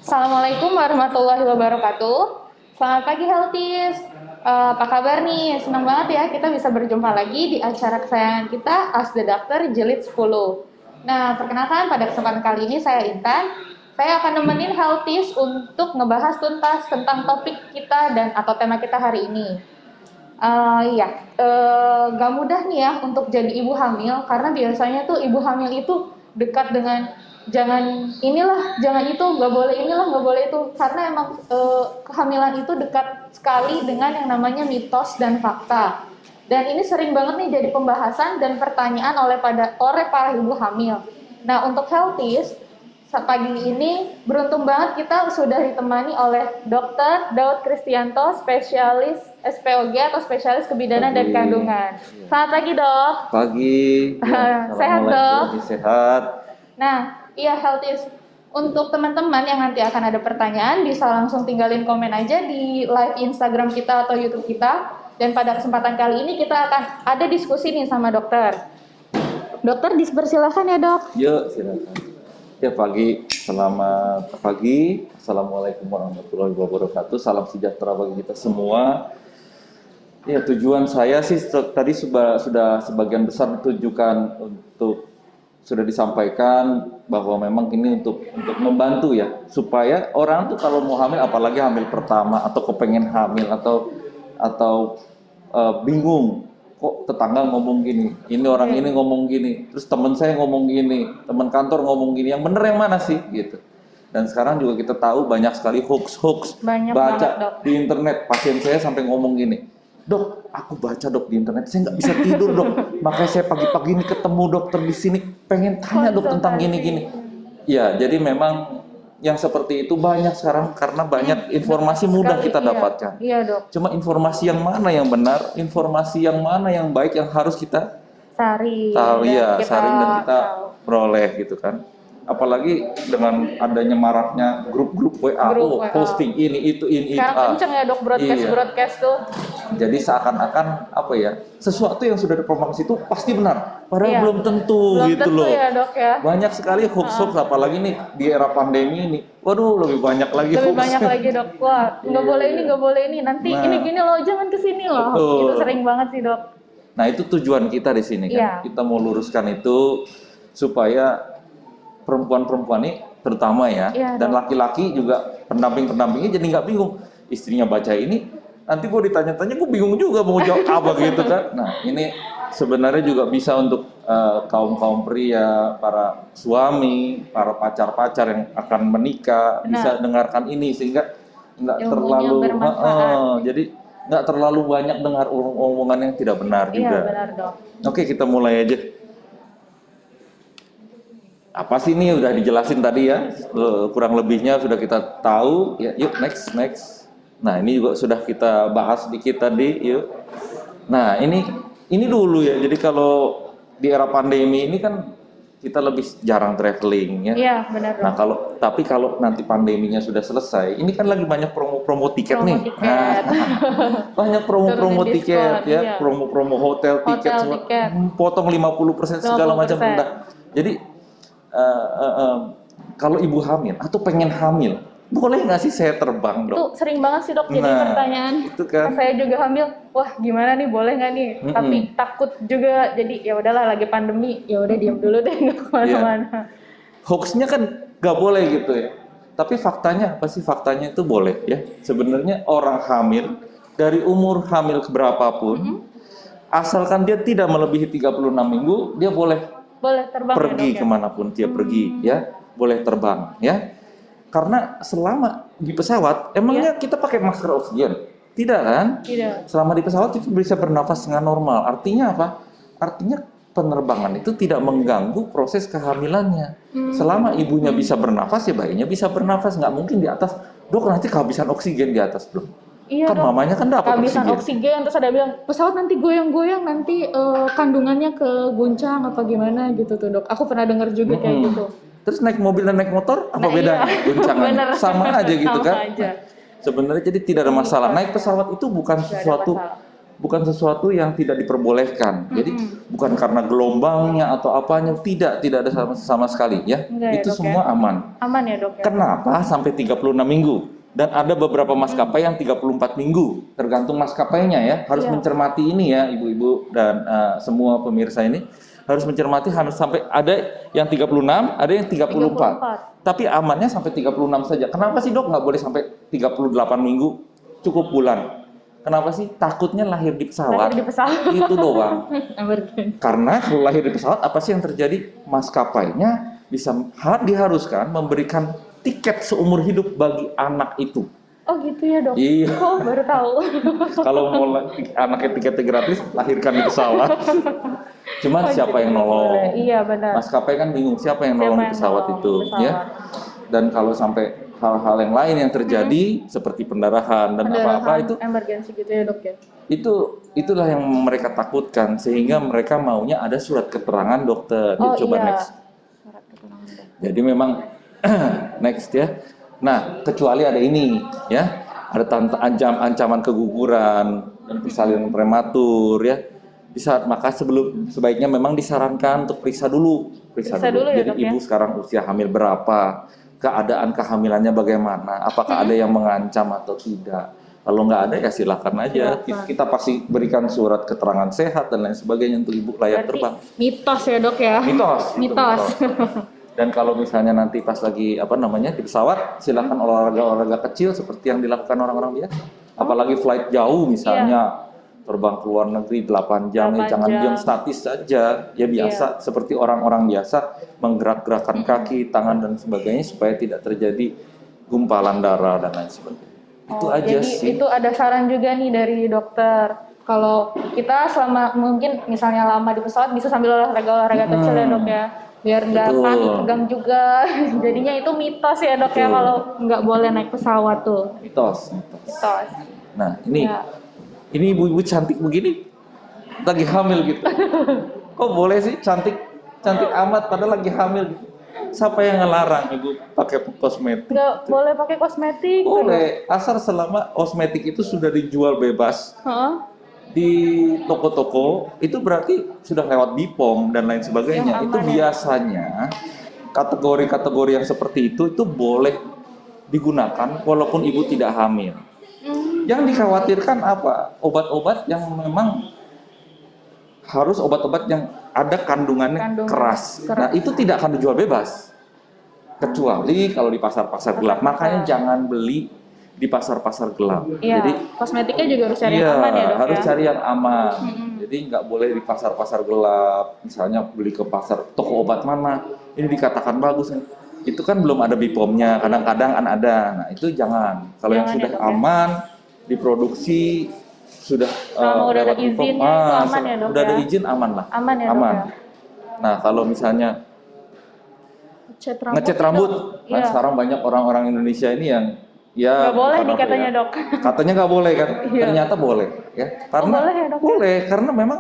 Assalamualaikum warahmatullahi wabarakatuh. Selamat pagi Healthies. Apa kabar nih? Senang banget ya kita bisa berjumpa lagi di acara kesayangan kita Ask the Doctor Jilid 10. Nah, perkenalkan pada kesempatan kali ini saya Intan. Saya akan nemenin Healthies untuk ngebahas tuntas tentang topik kita dan atau tema kita hari ini. Gak mudah nih ya untuk jadi ibu hamil karena biasanya tuh ibu hamil itu dekat dengan jangan inilah, jangan itu, nggak boleh inilah, nggak boleh itu, karena emang kehamilan itu dekat sekali dengan yang namanya mitos dan fakta. Dan ini sering banget nih jadi pembahasan dan pertanyaan oleh para ibu hamil. Nah, untuk Healthies pagi ini beruntung banget kita sudah ditemani oleh Dr. Daud Kristianto, spesialis SPOG atau spesialis kebidanan dan kandungan. Selamat pagi, Dok. Pagi. Sehat, Dok? Sehat. Nah, iya Healthies. Untuk teman-teman yang nanti akan ada pertanyaan, bisa langsung tinggalin komen aja di live Instagram kita atau YouTube kita. Dan pada kesempatan kali ini kita akan ada diskusi nih sama dokter. Dokter, dipersilakan ya, Dok. Yuk, silakan. Ya, selamat pagi. Assalamualaikum warahmatullahi wabarakatuh. Salam sejahtera bagi kita semua. Ya, tujuan saya sih tadi sudah sebagian besar ditujukan sudah disampaikan bahwa memang ini untuk membantu ya, supaya orang tuh kalau mau hamil, apalagi hamil pertama atau kepengen hamil atau bingung, kok tetangga ngomong gini, ini orang ini ngomong gini, terus teman saya ngomong gini, teman kantor ngomong gini, yang bener yang mana sih gitu. Dan sekarang juga kita tahu banyak sekali hoax baca di internet. Pasien saya sampai ngomong gini, "Dok, aku baca dok di internet, saya nggak bisa tidur dok, makanya saya pagi-pagi ini ketemu dokter di sini, pengen tanya dok tentang gini-gini." Ya, jadi memang yang seperti itu banyak sekarang karena banyak informasi mudah kita dapatkan. Iya, Dok. Cuma informasi yang mana yang benar, informasi yang mana yang baik yang harus kita saring dan kita peroleh gitu kan. Apalagi dengan adanya maraknya grup-grup WA, posting ini itu. Sekarang kenceng ya dok broadcast tuh. Jadi seakan-akan apa ya, sesuatu yang sudah dipromosikan itu pasti benar, padahal belum tentu gitu loh. Ya, dok, ya. Banyak sekali hoax, apalagi nih di era pandemi ini. Waduh, lebih banyak lagi hoax. Lebih banyak lagi dok. Wah, nggak boleh ini. Nanti ini gini loh, jangan kesini loh. Betul. Itu sering banget sih dok. Nah itu tujuan kita di sini kan. Kita mau luruskan itu supaya perempuan-perempuan ini terutama ya, dan laki-laki juga pendampingnya jadi nggak bingung. Istrinya baca ini, nanti gue ditanya-tanya, gue bingung juga mau jawab apa gitu kan. Nah ini sebenarnya juga bisa untuk kaum pria, para suami, para pacar-pacar yang akan menikah, bisa dengarkan ini sehingga nggak terlalu jadi nggak terlalu banyak dengar omongan yang tidak benar juga. Iya benar dok. Oke, kita mulai aja. Apa sih ini udah dijelasin tadi ya, kurang lebihnya sudah kita tahu ya. Yuk next. Nah ini juga sudah kita bahas sedikit tadi. Yuk. Nah ini dulu ya. Jadi kalau di era pandemi ini kan kita lebih jarang traveling ya. Iya benar. Nah tapi kalau nanti pandeminya sudah selesai, ini kan lagi banyak promo tiket nih. Nah, banyak promo tiket ya, promo hotel tiket semua, potong 50% segala macam rendah. Jadi kalau ibu hamil atau pengen hamil, boleh nggak sih saya terbang dok? Itu sering banget sih dok, jadi pertanyaan. Itu kan. Saya juga hamil, wah gimana nih, boleh nggak nih? Tapi takut juga, jadi ya udahlah lagi pandemi, ya udah diam dulu deh nggak kemana-mana. Hoaxnya kan nggak boleh gitu ya. Tapi faktanya apa sih? Faktanya itu boleh ya. Sebenarnya orang hamil dari umur hamil keberapapun, asalkan dia tidak melebihi 36 minggu, dia boleh terbang pergi kemanapun dia pergi ya, boleh terbang ya. Karena selama di pesawat emangnya kita pakai masker oksigen? Tidak kan? Tidak. Selama di pesawat itu bisa bernafas dengan normal. Artinya apa? Artinya penerbangan itu tidak mengganggu proses kehamilannya. Selama ibunya bisa bernafas ya bayinya bisa bernafas. Nggak mungkin di atas, dok nanti kehabisan oksigen di atas dong. Iya kan dok, mamanya kan dapat oksigen, terus ada bilang pesawat nanti goyang-goyang, nanti kandungannya keguncang apa gimana gitu tuh dok. Aku pernah dengar juga kayak gitu. Terus naik mobil dan naik motor apa bedanya? Guncangan sama aja gitu kan. Sebenarnya jadi tidak ada masalah. Naik pesawat itu bukan sesuatu bukan sesuatu yang tidak diperbolehkan. Jadi bukan karena gelombangnya atau apanya, tidak ada sama sekali ya. Enggak ya, Itu Dok, semua ya? aman. Aman ya, Dok, ya? Kenapa sampai 36 minggu? Dan ada beberapa maskapai yang 34 minggu, tergantung maskapainya ya. Harus Iya. mencermati ini ya, ibu-ibu dan semua pemirsa ini harus mencermati, harus sampai ada yang 36, ada yang 34. Tapi amannya sampai 36 saja. Kenapa sih, Dok, nggak boleh sampai 38 minggu? Cukup bulan. Kenapa sih? Takutnya lahir di pesawat. Lahir di pesawat. Itu doang. Emergency. Karena kalau lahir di pesawat, apa sih yang terjadi? Maskapainya bisa diharuskan memberikan tiket seumur hidup bagi anak itu. Oh gitu ya, Dok? Iya. Kok baru tahu? Kalau mau anaknya tiketnya gratis, lahirkan di pesawat. Cuman siapa yang nolong? Iya, benar. Maskapai kan bingung siapa yang nolong di pesawat itu, ya. Dan kalau sampai hal-hal yang lain yang terjadi seperti pendarahan dan apa-apa itu emergensi gitu ya, Dok, ya. Itulah yang mereka takutkan, sehingga mereka maunya ada surat keterangan dokter. Oh, Coba iya. next. Jadi memang next ya. Nah, kecuali ada ini ya, ada ancaman keguguran dan persalinan prematur ya. Di saat maka sebaiknya memang disarankan untuk periksa dulu. Dulu ya, Jadi Dok, ya? ibu sekarang usia hamil berapa, keadaan kehamilannya bagaimana, apakah ada yang mengancam atau tidak. Kalau nggak ada ya silakan aja. Kita pasti berikan surat keterangan sehat dan lain sebagainya untuk ibu layak terbang. Mitos ya, Dok, ya? Mitos. Dan kalau misalnya nanti pas lagi di pesawat, silakan olahraga kecil seperti yang dilakukan orang-orang biasa. Apalagi flight jauh misalnya, terbang ke luar negeri 8 jam, jangan diam statis saja. Ya biasa, seperti orang-orang biasa, menggerak-gerakkan kaki, tangan dan sebagainya supaya tidak terjadi gumpalan darah dan lain sebagainya. Itu aja jadi sih. Itu ada saran juga nih dari dokter. Kalau kita selama mungkin misalnya lama di pesawat bisa sambil olahraga kecil ya, Dok, ya. Biar nggak kaki tegang juga. Jadinya itu mitos ya, Dok, ya, kalau nggak boleh naik pesawat tuh. Mitos. Nah, ini ibu-ibu cantik begini lagi hamil gitu. Kok boleh sih cantik amat padahal lagi hamil gitu. Siapa yang ngelarang ibu pakai kosmetik? Nggak boleh pakai kosmetik. Boleh, asal selama kosmetik itu sudah dijual bebas. Di toko-toko itu berarti sudah lewat BPOM dan lain sebagainya. Itu biasanya kategori-kategori yang seperti itu boleh digunakan walaupun ibu tidak hamil. Yang dikhawatirkan apa? Obat-obat yang memang harus obat-obat yang ada kandungannya keras. Nah, itu tidak akan dijual bebas. Kecuali kalau di pasar-pasar gelap. Makanya jangan beli di pasar-pasar gelap. Iya, jadi kosmetiknya juga harus cari yang aman ya, Dok, harus ya? cari yang aman. Jadi nggak boleh di pasar-pasar gelap. Misalnya beli ke pasar toko obat mana, ini dikatakan bagus. Itu kan belum ada BPOM-nya, kadang-kadang kan ada. Nah, itu jangan. Kalau yang sudah aman, diproduksi, sudah udah ada izinnya itu aman ya, Dok, udah ada izin, aman lah. Aman ya, Dok, ya? Nah, kalau misalnya ngecat rambut, nah sekarang banyak orang-orang Indonesia ini yang nggak boleh nih katanya, Dok. Katanya nggak boleh kan? Ternyata boleh ya. Karena boleh ya, Dok? Boleh, karena memang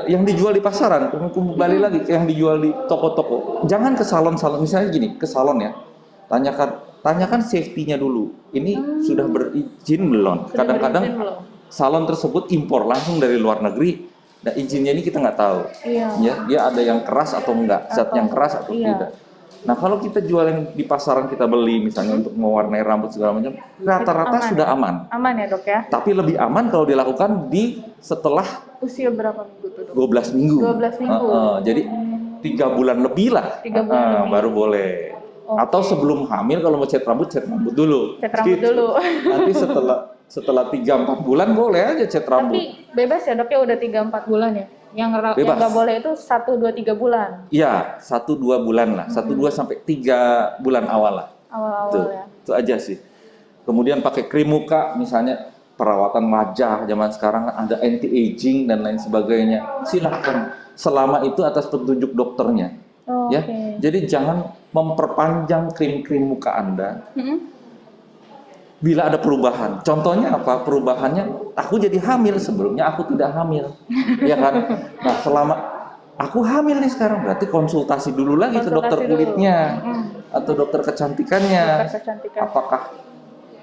yang dijual di pasaran, kembali lagi yang dijual di toko-toko. Jangan ke salon-salon, misalnya gini, ke salon ya. Tanyakan safety-nya dulu. Ini sudah berizin belum? Kadang-kadang salon tersebut impor langsung dari luar negeri. Nah, izinnya ini kita nggak tahu. Ya, dia ada yang keras atau enggak, zat yang keras atau tidak. Nah, kalau kita jual yang di pasaran, kita beli misalnya untuk mewarnai rambut segala macam, rata-rata sudah aman. Aman ya, Dok, ya? Tapi lebih aman kalau dilakukan setelah usia berapa minggu tuh, Dok? 12 minggu. 12 minggu. Jadi 3 bulan lebih lah. 3 bulan lebih. Baru boleh. Atau sebelum hamil kalau mau cat rambut dulu. Cat rambut dulu. Nanti setelah 3-4 bulan boleh aja cat rambut. Tapi bebas ya, Dok, ya, udah 3-4 bulan ya? Yang nggak boleh itu 1-2-3 bulan. Iya, 1-2 bulan lah. 1-2 sampai 3 bulan awal lah. Awal-awal ya. Itu aja sih. Kemudian pakai krim muka, misalnya perawatan wajah zaman sekarang ada anti aging dan lain sebagainya. Silakan, selama itu atas petunjuk dokternya. Ya. Jadi jangan memperpanjang krim-krim muka Anda. Bila ada perubahan, contohnya apa? Perubahannya, aku jadi hamil, sebelumnya aku tidak hamil, ya kan? Nah, selama aku hamil nih sekarang, berarti konsultasi dulu lagi ke dokter kulitnya atau dokter kecantikannya. Apakah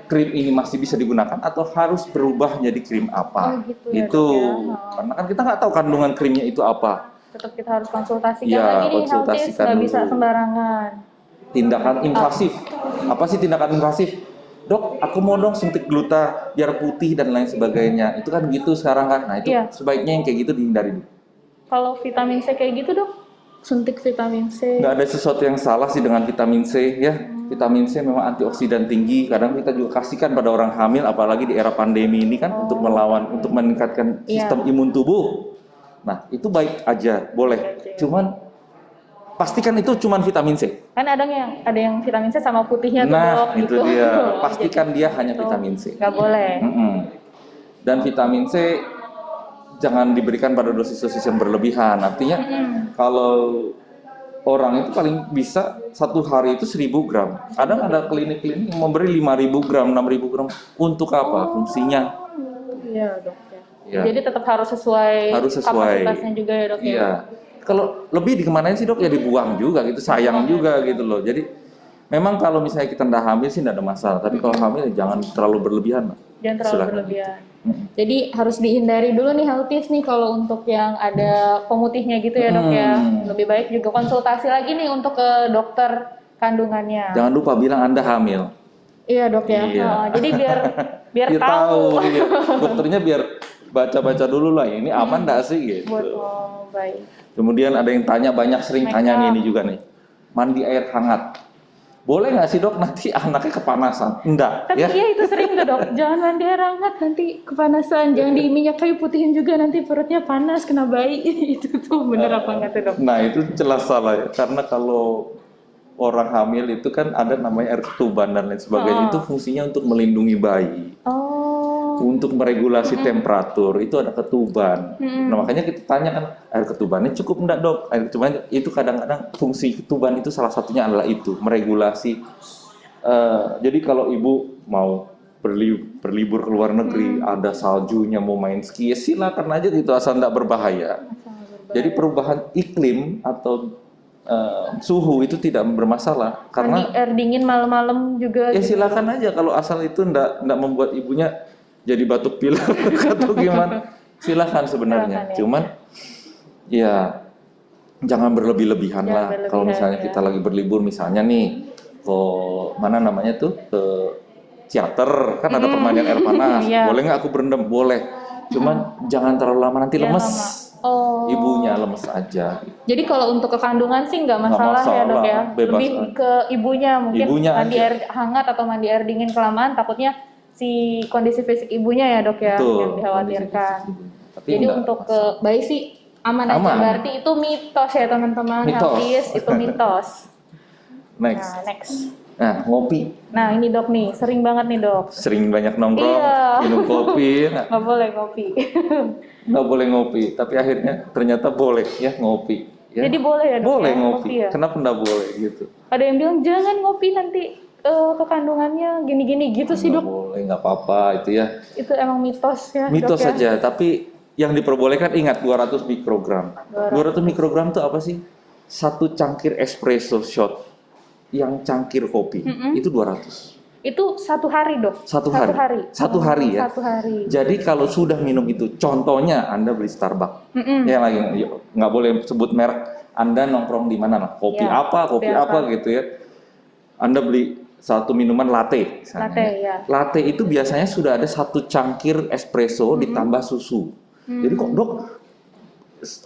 krim ini masih bisa digunakan atau harus berubah jadi krim apa. Oh gitu ya, Itu Dok, ya. karena kan kita nggak tahu kandungan krimnya itu apa. Tetap kita harus konsultasikan Ya, lagi nih, healthies konsultasikan nggak bisa dulu. sembarangan. Tindakan invasif. Apa sih tindakan invasif? Dok, aku mau dong suntik gluta biar putih dan lain sebagainya. Itu kan gitu sekarang kan. Nah, itu Iya. sebaiknya yang kayak gitu dihindari. Kalau vitamin C kayak gitu, Dok, suntik vitamin C. Nggak ada sesuatu yang salah sih dengan vitamin C ya. Vitamin C memang antioksidan tinggi. Kadang kita juga kasihkan pada orang hamil, apalagi di era pandemi ini kan untuk melawan, untuk meningkatkan sistem imun tubuh. Nah itu baik aja, boleh. Cuman pastikan itu cuman vitamin C. Kan ada yang vitamin C sama putihnya tuh, Nah Dok, itu gitu. dia. Pastikan Jadi, dia hanya itu vitamin C. nggak boleh. Dan vitamin C jangan diberikan pada dosis-dosis yang berlebihan. Artinya kalau orang itu paling bisa satu hari itu 1000 gram. Ada klinik-klinik yang memberi 5000 gram, 6000 gram. Untuk apa? Fungsinya? Iya, Dok. Ya. Jadi tetap harus sesuai kapasitasnya juga ya, Dok. Iya. Kalau lebih dikemanain sih, Dok? Ya dibuang juga gitu, sayang juga gitu loh. Jadi memang kalau misalnya kita nggak hamil sih nggak ada masalah. Tapi kalau hamil jangan terlalu berlebihan. Jangan terlalu berlebihan. Jadi harus dihindari dulu nih healthies nih kalau untuk yang ada pemutihnya gitu ya, Dok ya. Lebih baik juga konsultasi lagi nih untuk ke dokter kandungannya. Jangan lupa bilang Anda hamil. Iya, Dok ya. Iya. Jadi biar tahu. Iya. Dokternya biar baca-baca dulu lah, ini aman nggak sih gitu. Baik. Kemudian ada yang tanya, sering tanya nih ini juga nih. Mandi air hangat. Boleh nggak sih, Dok, nanti anaknya kepanasan? Enggak, Tapi ya? iya itu sering tuh, Dok. Jangan mandi air hangat nanti kepanasan. Jangan di minyak kayu putihin juga nanti perutnya panas kena bayi. Itu tuh bener apa enggak tuh, Dok? Nah, itu jelas salah ya. Karena kalau orang hamil itu kan ada namanya air ketuban dan lain sebagainya. Itu fungsinya untuk melindungi bayi. Untuk meregulasi temperatur itu ada ketuban. Nah makanya kita tanya kan air ketubannya cukup enggak, Dok? Air ketuban itu kadang-kadang fungsi ketuban itu salah satunya adalah itu meregulasi. Jadi kalau ibu mau berlibur ke luar negeri, ada saljunya mau main ski, ya silakan aja gitu asal enggak berbahaya. Jadi perubahan iklim atau suhu itu tidak bermasalah karena air dingin malam-malam juga. Ya silakan aja kalau asal itu enggak membuat ibunya jadi batuk pilek atau gimana, silakan sebenarnya. Cuman ya jangan berlebih-lebihan lah. Kalau misalnya kita lagi berlibur, misalnya nih ke mana namanya tuh, ke teater kan ada permainan air panas. Boleh nggak aku berendam? Boleh. Cuman jangan terlalu lama, nanti lemes. Ibunya lemes aja. Jadi kalau untuk kekandungan sih nggak masalah ya, Dok ya. Lebih ke ibunya mungkin mandi air hangat atau mandi air dingin kelamaan takutnya si kondisi fisik ibunya ya, Dok ya. Betul, yang dikhawatirkan. Jadi untuk ke bayi sih aman aja. Berarti itu mitos ya teman-teman. Healthies itu mitos. Next. Nah, ngopi. Nah ini, Dok nih, sering banget nih, Dok. Sering banyak nongkrong, minum kopi. Nggak boleh ngopi. Nggak boleh ngopi, tapi akhirnya ternyata boleh ya ngopi. Ya? Jadi boleh ya, Dok? Boleh ngopi. Ya? Kenapa nggak boleh gitu? Ada yang bilang jangan ngopi nanti kekandungannya gini-gini gitu sih, Dok. Boleh, nggak apa-apa itu ya. Itu emang mitos ya, Mitos Dok, saja, tapi yang diperbolehkan ingat 200 mikrogram. 200 mikrogram itu apa sih? Satu cangkir espresso shot yang cangkir kopi itu 200. Itu satu hari, Dok? Satu hari ya? Satu hari. Jadi kalau sudah minum itu, contohnya Anda beli Starbucks, ya lagi nggak boleh sebut merek, Anda nongkrong di mana, kopi apa gitu ya. Anda beli satu minuman latte, latte itu biasanya sudah ada satu cangkir espresso ditambah susu. Jadi kok, Dok,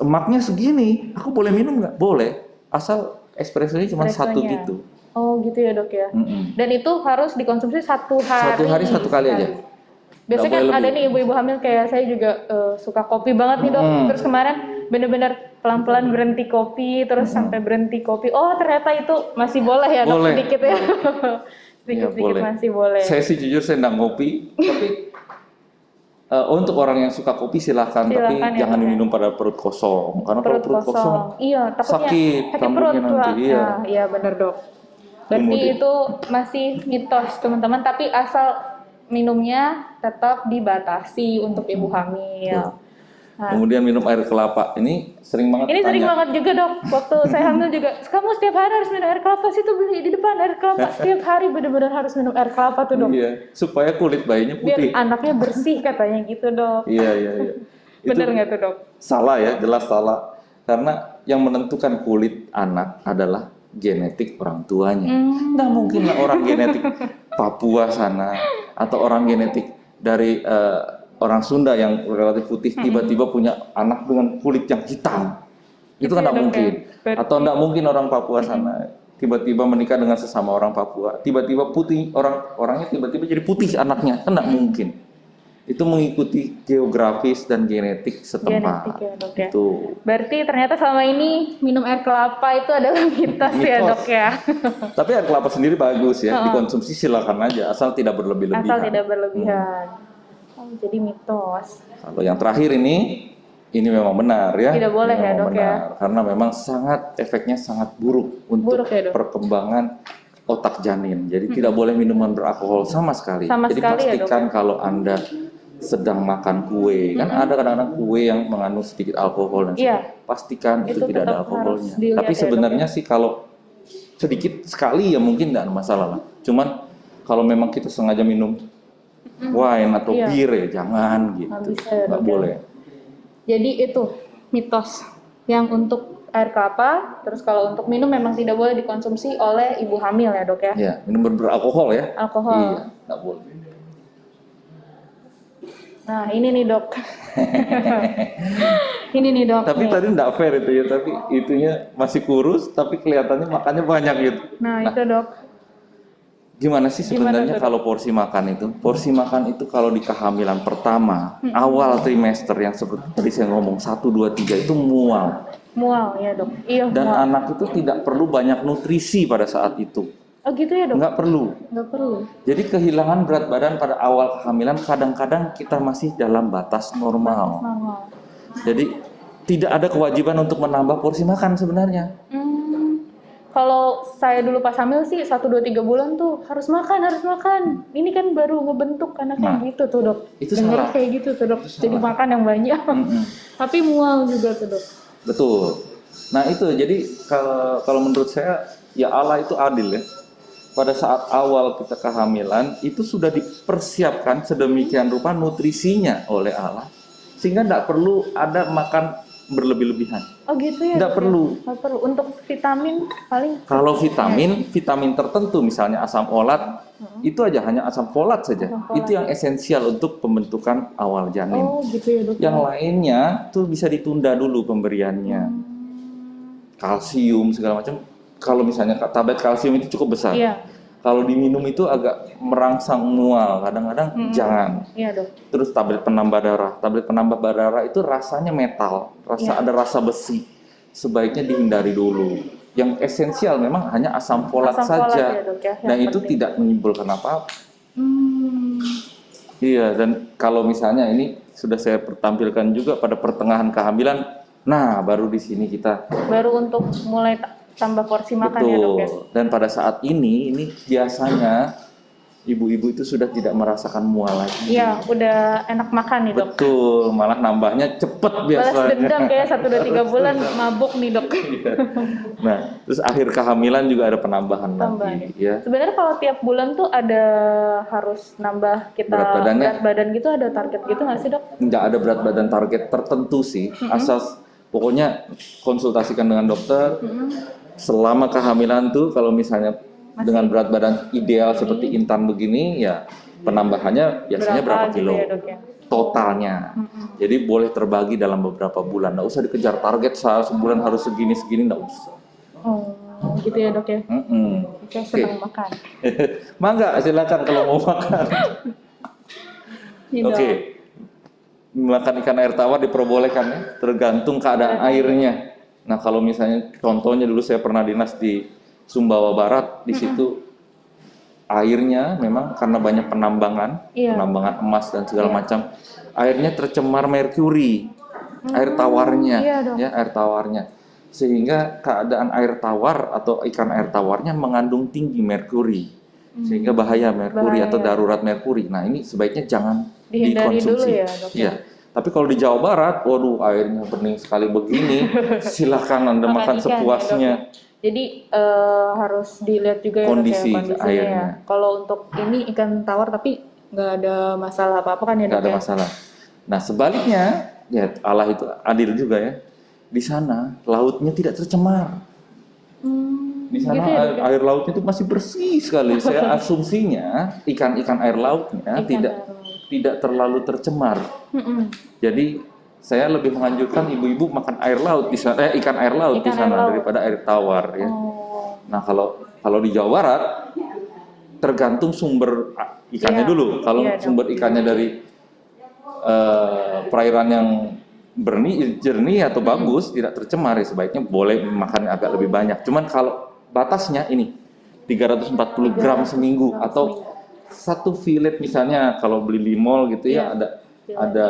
emaknya segini, aku boleh minum nggak? Boleh, asal espressonya cuma satu gitu. Oh gitu ya, Dok ya. Dan itu harus dikonsumsi satu hari. Satu kali aja. Biasanya kan ada nih ibu-ibu hamil kayak saya juga suka kopi banget nih, Dok. Terus kemarin bener-bener pelan-pelan berhenti kopi, terus sampai berhenti kopi. Oh ternyata itu masih boleh ya, Dok, sedikit ya. Sedikit-sedikit masih boleh. Saya sih jujur saya nggak ngopi, tapi untuk orang yang suka kopi silahkan tapi jangan diminum pada perut kosong. Karena kalau perut kosong sakit perut nanti. Iya benar, Dok. Berarti itu masih mitos teman-teman, tapi asal minumnya tetap dibatasi untuk ibu hamil. Nah. Kemudian minum air kelapa. Ini sering banget Ini sering tanya. banget juga dok, waktu saya hamil juga, kamu setiap hari harus minum air kelapa, situ beli di depan air kelapa, setiap hari benar-benar harus minum air kelapa tuh dok. Iya, supaya kulit bayinya Biar putih. anaknya bersih katanya gitu dok. Iya. Itu Bener nggak tuh dok? salah ya, jelas salah. Karena yang menentukan kulit anak adalah genetik orang tuanya. Nggak mungkin lah orang genetik Papua sana atau orang genetik dari orang Sunda yang relatif putih tiba-tiba punya anak dengan kulit yang hitam. Itu kan ya, nggak dok, mungkin. ya. Atau nggak mungkin orang Papua sana tiba-tiba menikah dengan sesama orang Papua, tiba-tiba putih orangnya tiba-tiba jadi putih anaknya, kan nggak mungkin. Itu mengikuti geografis dan genetik setempat. Genetik ya dok ya. Itu. Berarti ternyata selama ini minum air kelapa itu adalah mitos ya Mitos. dok ya. Tapi air kelapa sendiri bagus ya, dikonsumsi silakan aja, asal tidak berlebih-lebihan. Asal tidak berlebihan. Oh, jadi mitos. Kalau yang terakhir ini memang benar ya. Tidak boleh Ini ya, memang dok, ya? benar. Karena memang efeknya sangat buruk untuk Buruk ya, dok? perkembangan otak janin. Jadi tidak boleh minuman beralkohol sama sekali. Sama Jadi sekali ya, dok, pastikan ya? kalau Anda sedang makan kue, kan ada kadang-kadang kue yang mengandung sedikit alkohol dan pastikan itu tidak ada tetap alkoholnya. harus dilihat Tapi ya, sebenarnya sih kalau sedikit sekali ya mungkin tidak ada masalah lah. Cuman kalau memang kita sengaja minum wine atau bir ya jangan gitu. Nggak bisa ya, Nggak dok, ya? boleh. Jadi itu mitos yang untuk air kelapa. Terus kalau untuk minum memang tidak boleh dikonsumsi oleh ibu hamil ya dok ya? Iya, minum beralkohol ya. Alkohol. Iya, nggak boleh. Nah ini nih dok. Ini nih dok. Tapi nih. tadi nggak fair itu ya, tapi itunya masih kurus, tapi kelihatannya makannya banyak gitu. Nah itu dok. Gimana sih sebenarnya Gimana tuh, kalau porsi makan itu? Porsi makan itu kalau di kehamilan pertama, awal trimester yang seperti tadi saya ngomong 1, 2, 3 itu mual. Mual ya dok. Iya Dan mual. anak itu tidak perlu banyak nutrisi pada saat itu. Oh gitu ya dok? Nggak perlu. Nggak perlu. Jadi kehilangan berat badan pada awal kehamilan kadang-kadang kita masih dalam batas normal. Normal. Jadi tidak ada kewajiban untuk menambah porsi makan sebenarnya. Kalau saya dulu pas hamil sih 1, 2, 3 bulan tuh harus makan. Ini kan baru ngebentuk anaknya gitu tuh dok. Itu Dengar salah. kayak gitu tuh dok. Jadi makan yang banyak. Tapi mual juga tuh dok. Betul. Nah itu jadi kalau menurut saya ya Allah itu adil ya. Pada saat awal kita kehamilan itu sudah dipersiapkan sedemikian rupa nutrisinya oleh Allah sehingga tidak perlu ada makan berlebih-lebihan. Oh gitu ya? Tidak perlu. Nggak perlu. Untuk vitamin paling. Kalau vitamin tertentu misalnya asam folat itu aja hanya asam folat saja. Asam folat. Itu yang esensial untuk pembentukan awal janin. Oh gitu ya dok. Yang lainnya tuh bisa ditunda dulu pemberiannya. Kalsium segala macam. Kalau misalnya tablet kalsium itu cukup besar. Iya. Kalau diminum itu agak merangsang mual, kadang-kadang jangan. Iya dok. Terus tablet penambah darah. Tablet penambah darah itu rasanya metal, ada rasa besi. Sebaiknya dihindari dulu. Yang esensial memang hanya asam folat Asam folat saja. ya, dok, ya, yang Dan itu penting. tidak menimbulkan apa-apa. Iya, dan kalau misalnya ini sudah saya tampilkan juga pada pertengahan kehamilan, nah baru di sini kita Baru untuk mulai tambah porsi makan ya dok ya. Dan pada saat ini biasanya ibu-ibu itu sudah tidak merasakan mual lagi. Iya, udah enak makan nih dok. Betul, malah nambahnya cepet Balas biasanya. dendam kayak 1, 2, 3 bulan mabuk nih dok. Nah, terus akhir kehamilan juga ada penambahan Tambahan lagi, ya. Sebenarnya kalau tiap bulan tuh ada harus nambah kita Berat badannya? berat badan gitu, ada target gitu nggak sih dok? Nggak ada berat badan target tertentu sih, asal pokoknya konsultasikan dengan dokter. Selama kehamilan tuh kalau misalnya dengan berat badan ideal seperti Intan begini, ya penambahannya biasanya berapa gitu kilo ya, dok, ya? totalnya. Jadi boleh terbagi dalam beberapa bulan. Nggak usah dikejar target sebulan harus segini nggak usah. Oh, gitu ya dok ya? Saya senang makan. Mangga silakan kalau mau makan. Nih, Oke. dok. Makan ikan air tawar diperbolehkan ya, tergantung keadaan airnya. Nah, kalau misalnya contohnya dulu saya pernah dinas di Sumbawa Barat, di situ airnya memang karena banyak penambangan, penambangan emas dan segala macam, airnya tercemar merkuri, air tawarnya, ya air tawarnya, sehingga keadaan air tawar atau ikan air tawarnya mengandung tinggi merkuri, sehingga bahaya merkuri atau darurat merkuri. Nah ini sebaiknya jangan Dihindari dikonsumsi. dulu ya, dok, Iya. Tapi kalau di Jawa Barat, waduh airnya bening sekali begini, silahkan Anda makan Makan ikan ya, sepuasnya. Dok, ya. Jadi harus dilihat juga ya, Dok, ya, Kondisi kondisinya ya. airnya. Kalau untuk ini ikan tawar tapi nggak ada masalah apa-apa kan ya, Nggak Dok, ada ya? masalah. Nah sebaliknya, ya Allah itu adil juga ya. Di sana lautnya tidak tercemar. Di sana Gitu ya, Dok, ya? air lautnya itu masih bersih sekali. Saya asumsinya ikan-ikan air lautnya Ikan tidak air laut. tidak terlalu tercemar. Jadi saya lebih menganjurkan ibu-ibu makan air laut di sana, ikan air laut di Ikan air sana laut. daripada air tawar ya. Oh, Nah kalau di Jawa Barat tergantung sumber ikannya Iya, dulu. Kalau iya, Dok. sumber ikannya dari perairan yang jernih atau bagus, tidak tercemar, ya sebaiknya boleh makan agak lebih banyak. Cuman kalau batasnya ini 340 gram seminggu atau satu fillet misalnya kalau beli di mall gitu ya, Iya, ada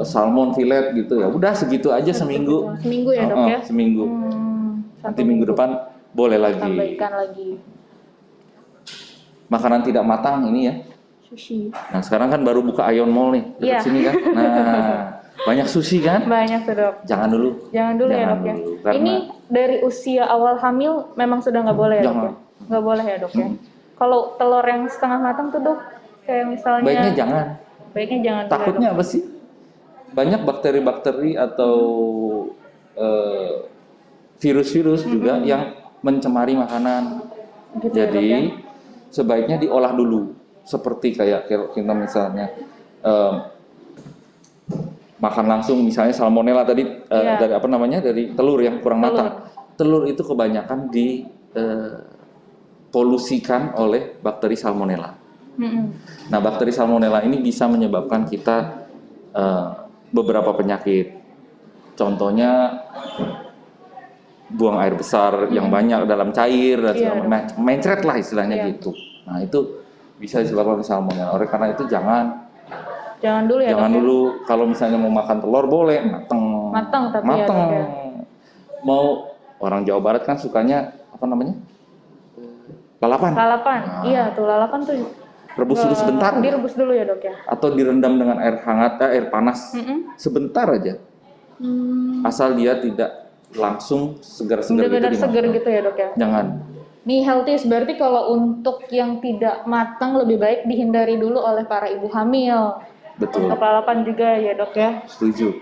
salmon fillet gitu ya, udah segitu aja seminggu. Seminggu ya, Dok, ya? Seminggu. Satu Nanti minggu depan boleh tambah lagi. ikan lagi. Makanan tidak matang ini ya. Sushi. Nah sekarang kan baru buka Ion Mall nih dekat Iya. sini kan. Nah banyak sushi kan. Banyak tuh, Dok. Jangan dulu. Jangan dulu ya, Dok, ya? dulu, karena Ini dari usia awal hamil memang sudah nggak boleh ya, Dok, Jangan. ya? Nggak boleh ya, Dok, ya? Kalau telur yang setengah matang tuh, Dok, kayak misalnya baiknya jangan. baiknya jangan dulu ya, Takutnya Dok. apa sih? Banyak bakteri-bakteri atau virus-virus juga yang mencemari makanan. Gitu ya, Dok, Jadi ya? sebaiknya diolah dulu. Seperti kayak kita misalnya makan langsung misalnya salmonella tadi Iya. dari apa namanya dari telur yang kurang Telur. matang. Telur itu kebanyakan polusikan oleh bakteri salmonella. Nah, bakteri salmonella ini bisa menyebabkan kita beberapa penyakit. Contohnya buang air besar yang banyak dalam cair dan Iya, segala macam, mencret lah istilahnya Iya. gitu. Nah, itu bisa disebabkan salmonella. Oleh karena itu jangan Dulu ya, jangan Dok, ya? dulu kalau misalnya mau makan telur boleh mateng. Mateng tapi ya, Mateng. Dok, ya? Mau orang Jawa Barat kan sukanya apa namanya? Lalapan. Lalapan. Nah. Iya, tuh lalapan tuh Rebus dulu sebentar. direbus dulu ya, Dok, ya? Atau direndam dengan air hangat, air panas sebentar aja. Asal dia tidak langsung segar-segar gitu Benar-benar segar dimakan. gitu ya, Dok, ya? Jangan. Nih healthies berarti kalau untuk yang tidak matang lebih baik dihindari dulu oleh para ibu hamil. Betul. Untuk lalapan juga ya, Dok, ya? Setuju.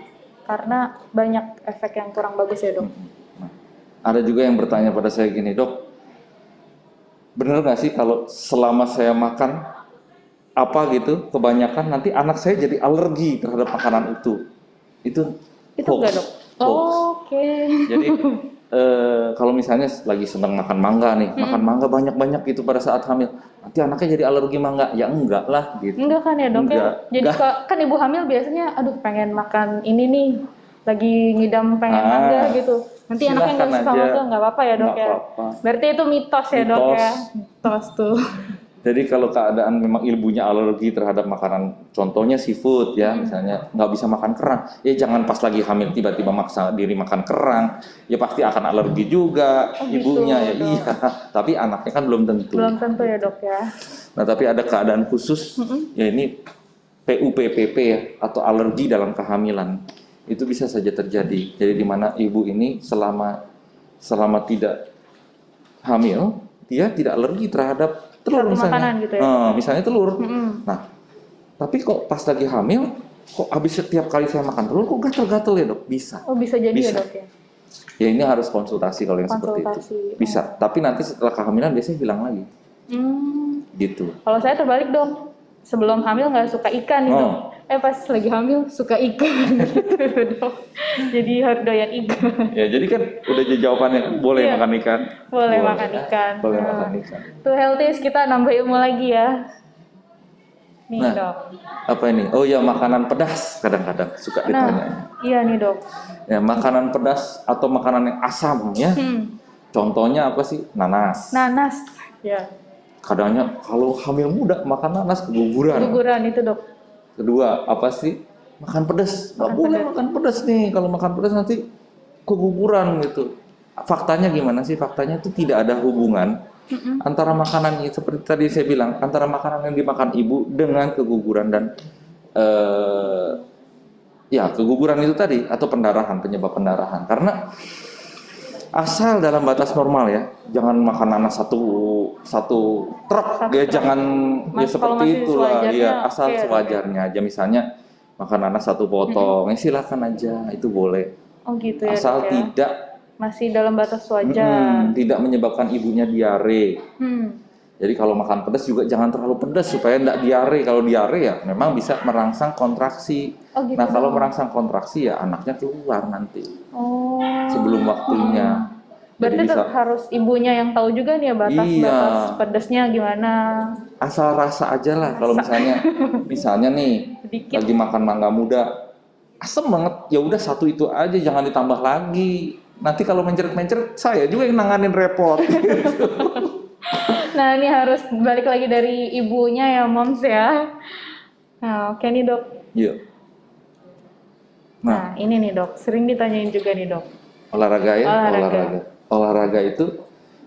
Karena banyak efek yang kurang bagus ya, Dok. Nah, ada juga yang bertanya pada saya gini, Dok, bener nggak sih kalau selama saya makan apa gitu kebanyakan nanti anak saya jadi alergi terhadap makanan itu? Itu hoax. Enggak, Dok? Hoax. Oke. Jadi kalau misalnya lagi senang makan mangga nih, makan mangga banyak-banyak gitu pada saat hamil, nanti anaknya jadi alergi mangga? Ya enggak lah gitu. Enggak kan ya, Dok, ya? Enggak. Jadi kan ibu hamil biasanya aduh pengen makan ini nih, lagi ngidam pengen mangga gitu. Nanti anaknya nggak silakan suka aja. mangga, nggak apa-apa ya, Dok, Nggak ya? apa-apa. Berarti itu mitos ya, Dok, Mitos. ya? Mitos tuh. Jadi kalau keadaan memang ibunya alergi terhadap makanan, contohnya seafood ya, misalnya nggak bisa makan kerang, ya jangan pas lagi hamil tiba-tiba maksa diri makan kerang, ya pasti akan alergi juga ibunya ya, Dok. iya. Tapi anaknya kan belum tentu. Belum tentu ya, Dok, ya? Nah tapi ada keadaan khusus, ya ini PUPPP ya, atau alergi dalam kehamilan, itu bisa saja terjadi. Jadi di mana ibu ini selama tidak hamil, dia tidak alergi terhadap telur Satu misalnya. makanan gitu ya? Misalnya telur. Nah, tapi kok pas lagi hamil, kok habis setiap kali saya makan telur, kok gatel-gatel ya, Dok? Bisa. Oh, bisa jadi Bisa. ya, Dok, ya? Ya ini harus konsultasi kalau yang seperti itu. Konsultasi. Bisa. Tapi nanti setelah kehamilan biasanya hilang lagi. Gitu. Kalau saya terbalik, Dok. Sebelum hamil nggak suka ikan nih, Dok. Pas lagi hamil suka ikan gitu, Dok. Jadi harus doyan ikan. Ya jadi kan udah jadi jawabannya, boleh Iya. makan ikan. Boleh makan ikan. Boleh Nah, makan ikan. Tuh healthies, kita nambah ilmu lagi ya. Nih, Nah, Dok. apa ini? Oh ya, makanan pedas kadang-kadang suka ditanya. Iya nih, Dok. Ya, makanan pedas atau makanan yang asam ya. Contohnya apa sih? Nanas. Nanas. Ya. Kadangnya kalau hamil muda makan nanas keguguran. Guguran itu, Dok. Kedua, apa sih? Makan pedas. Nggak boleh makan pedas nih. Kalau makan pedas nanti keguguran gitu. Faktanya gimana sih? Faktanya itu tidak ada hubungan antara makanan ini, seperti tadi saya bilang, antara makanan yang dimakan ibu dengan keguguran dan Ya, keguguran itu tadi atau pendarahan, penyebab pendarahan. Karena asal dalam batas normal ya, jangan makan nanas satu satu truk, Satu ya truk. jangan ya Kalau seperti masih itulah. sewajarnya, Ya, asal oke ya, Dok, ya. sewajarnya aja. Misalnya makan nanas satu potong, ya silakan aja, itu boleh. Oh gitu ya, Dok, Asal ya. tidak Masih dalam batas wajar. tidak menyebabkan ibunya diare. Hmm. Jadi kalau makan pedas juga jangan terlalu pedas supaya tidak diare. Kalau diare ya memang bisa merangsang kontraksi. Oh gitu Nah kalau dong. merangsang kontraksi ya anaknya keluar nanti Oh. sebelum waktunya. Jadi Berarti bisa, tetap harus ibunya yang tahu juga nih ya iya, batas-batas pedasnya gimana. asal rasa aja lah. Kalau misalnya nih Sedikit. lagi makan mangga muda, asem banget, ya udah satu itu aja, jangan ditambah lagi. Nanti kalau mencret-mencret, saya juga yang nanganin repot. Nah, ini harus balik lagi dari ibunya ya, Moms ya. Nah, oke nih, Dok. Iya. Nah, ini nih, Dok. Sering ditanyain juga nih, Dok. Olahraga ya, Olahraga. olahraga itu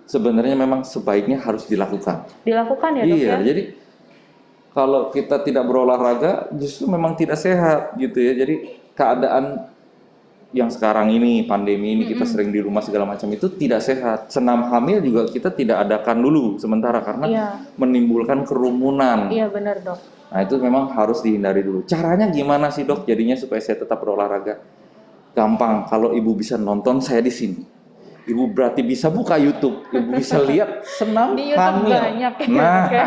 sebenarnya memang sebaiknya harus dilakukan. Dilakukan ya, Dok Iya, ya? jadi kalau kita tidak berolahraga justru memang tidak sehat gitu ya. Jadi keadaan yang sekarang ini, pandemi ini, kita sering di rumah segala macam, itu tidak sehat. Senam hamil juga kita tidak adakan dulu sementara karena Iya. menimbulkan kerumunan. Iya, benar, Dok. Nah itu memang harus dihindari dulu. Caranya gimana sih, Dok, jadinya supaya saya tetap berolahraga? Gampang, kalau ibu bisa nonton saya di sini. Ibu berarti bisa buka YouTube, ibu bisa lihat senam Di YouTube hamil. banyak ya, Nah, Dok ya.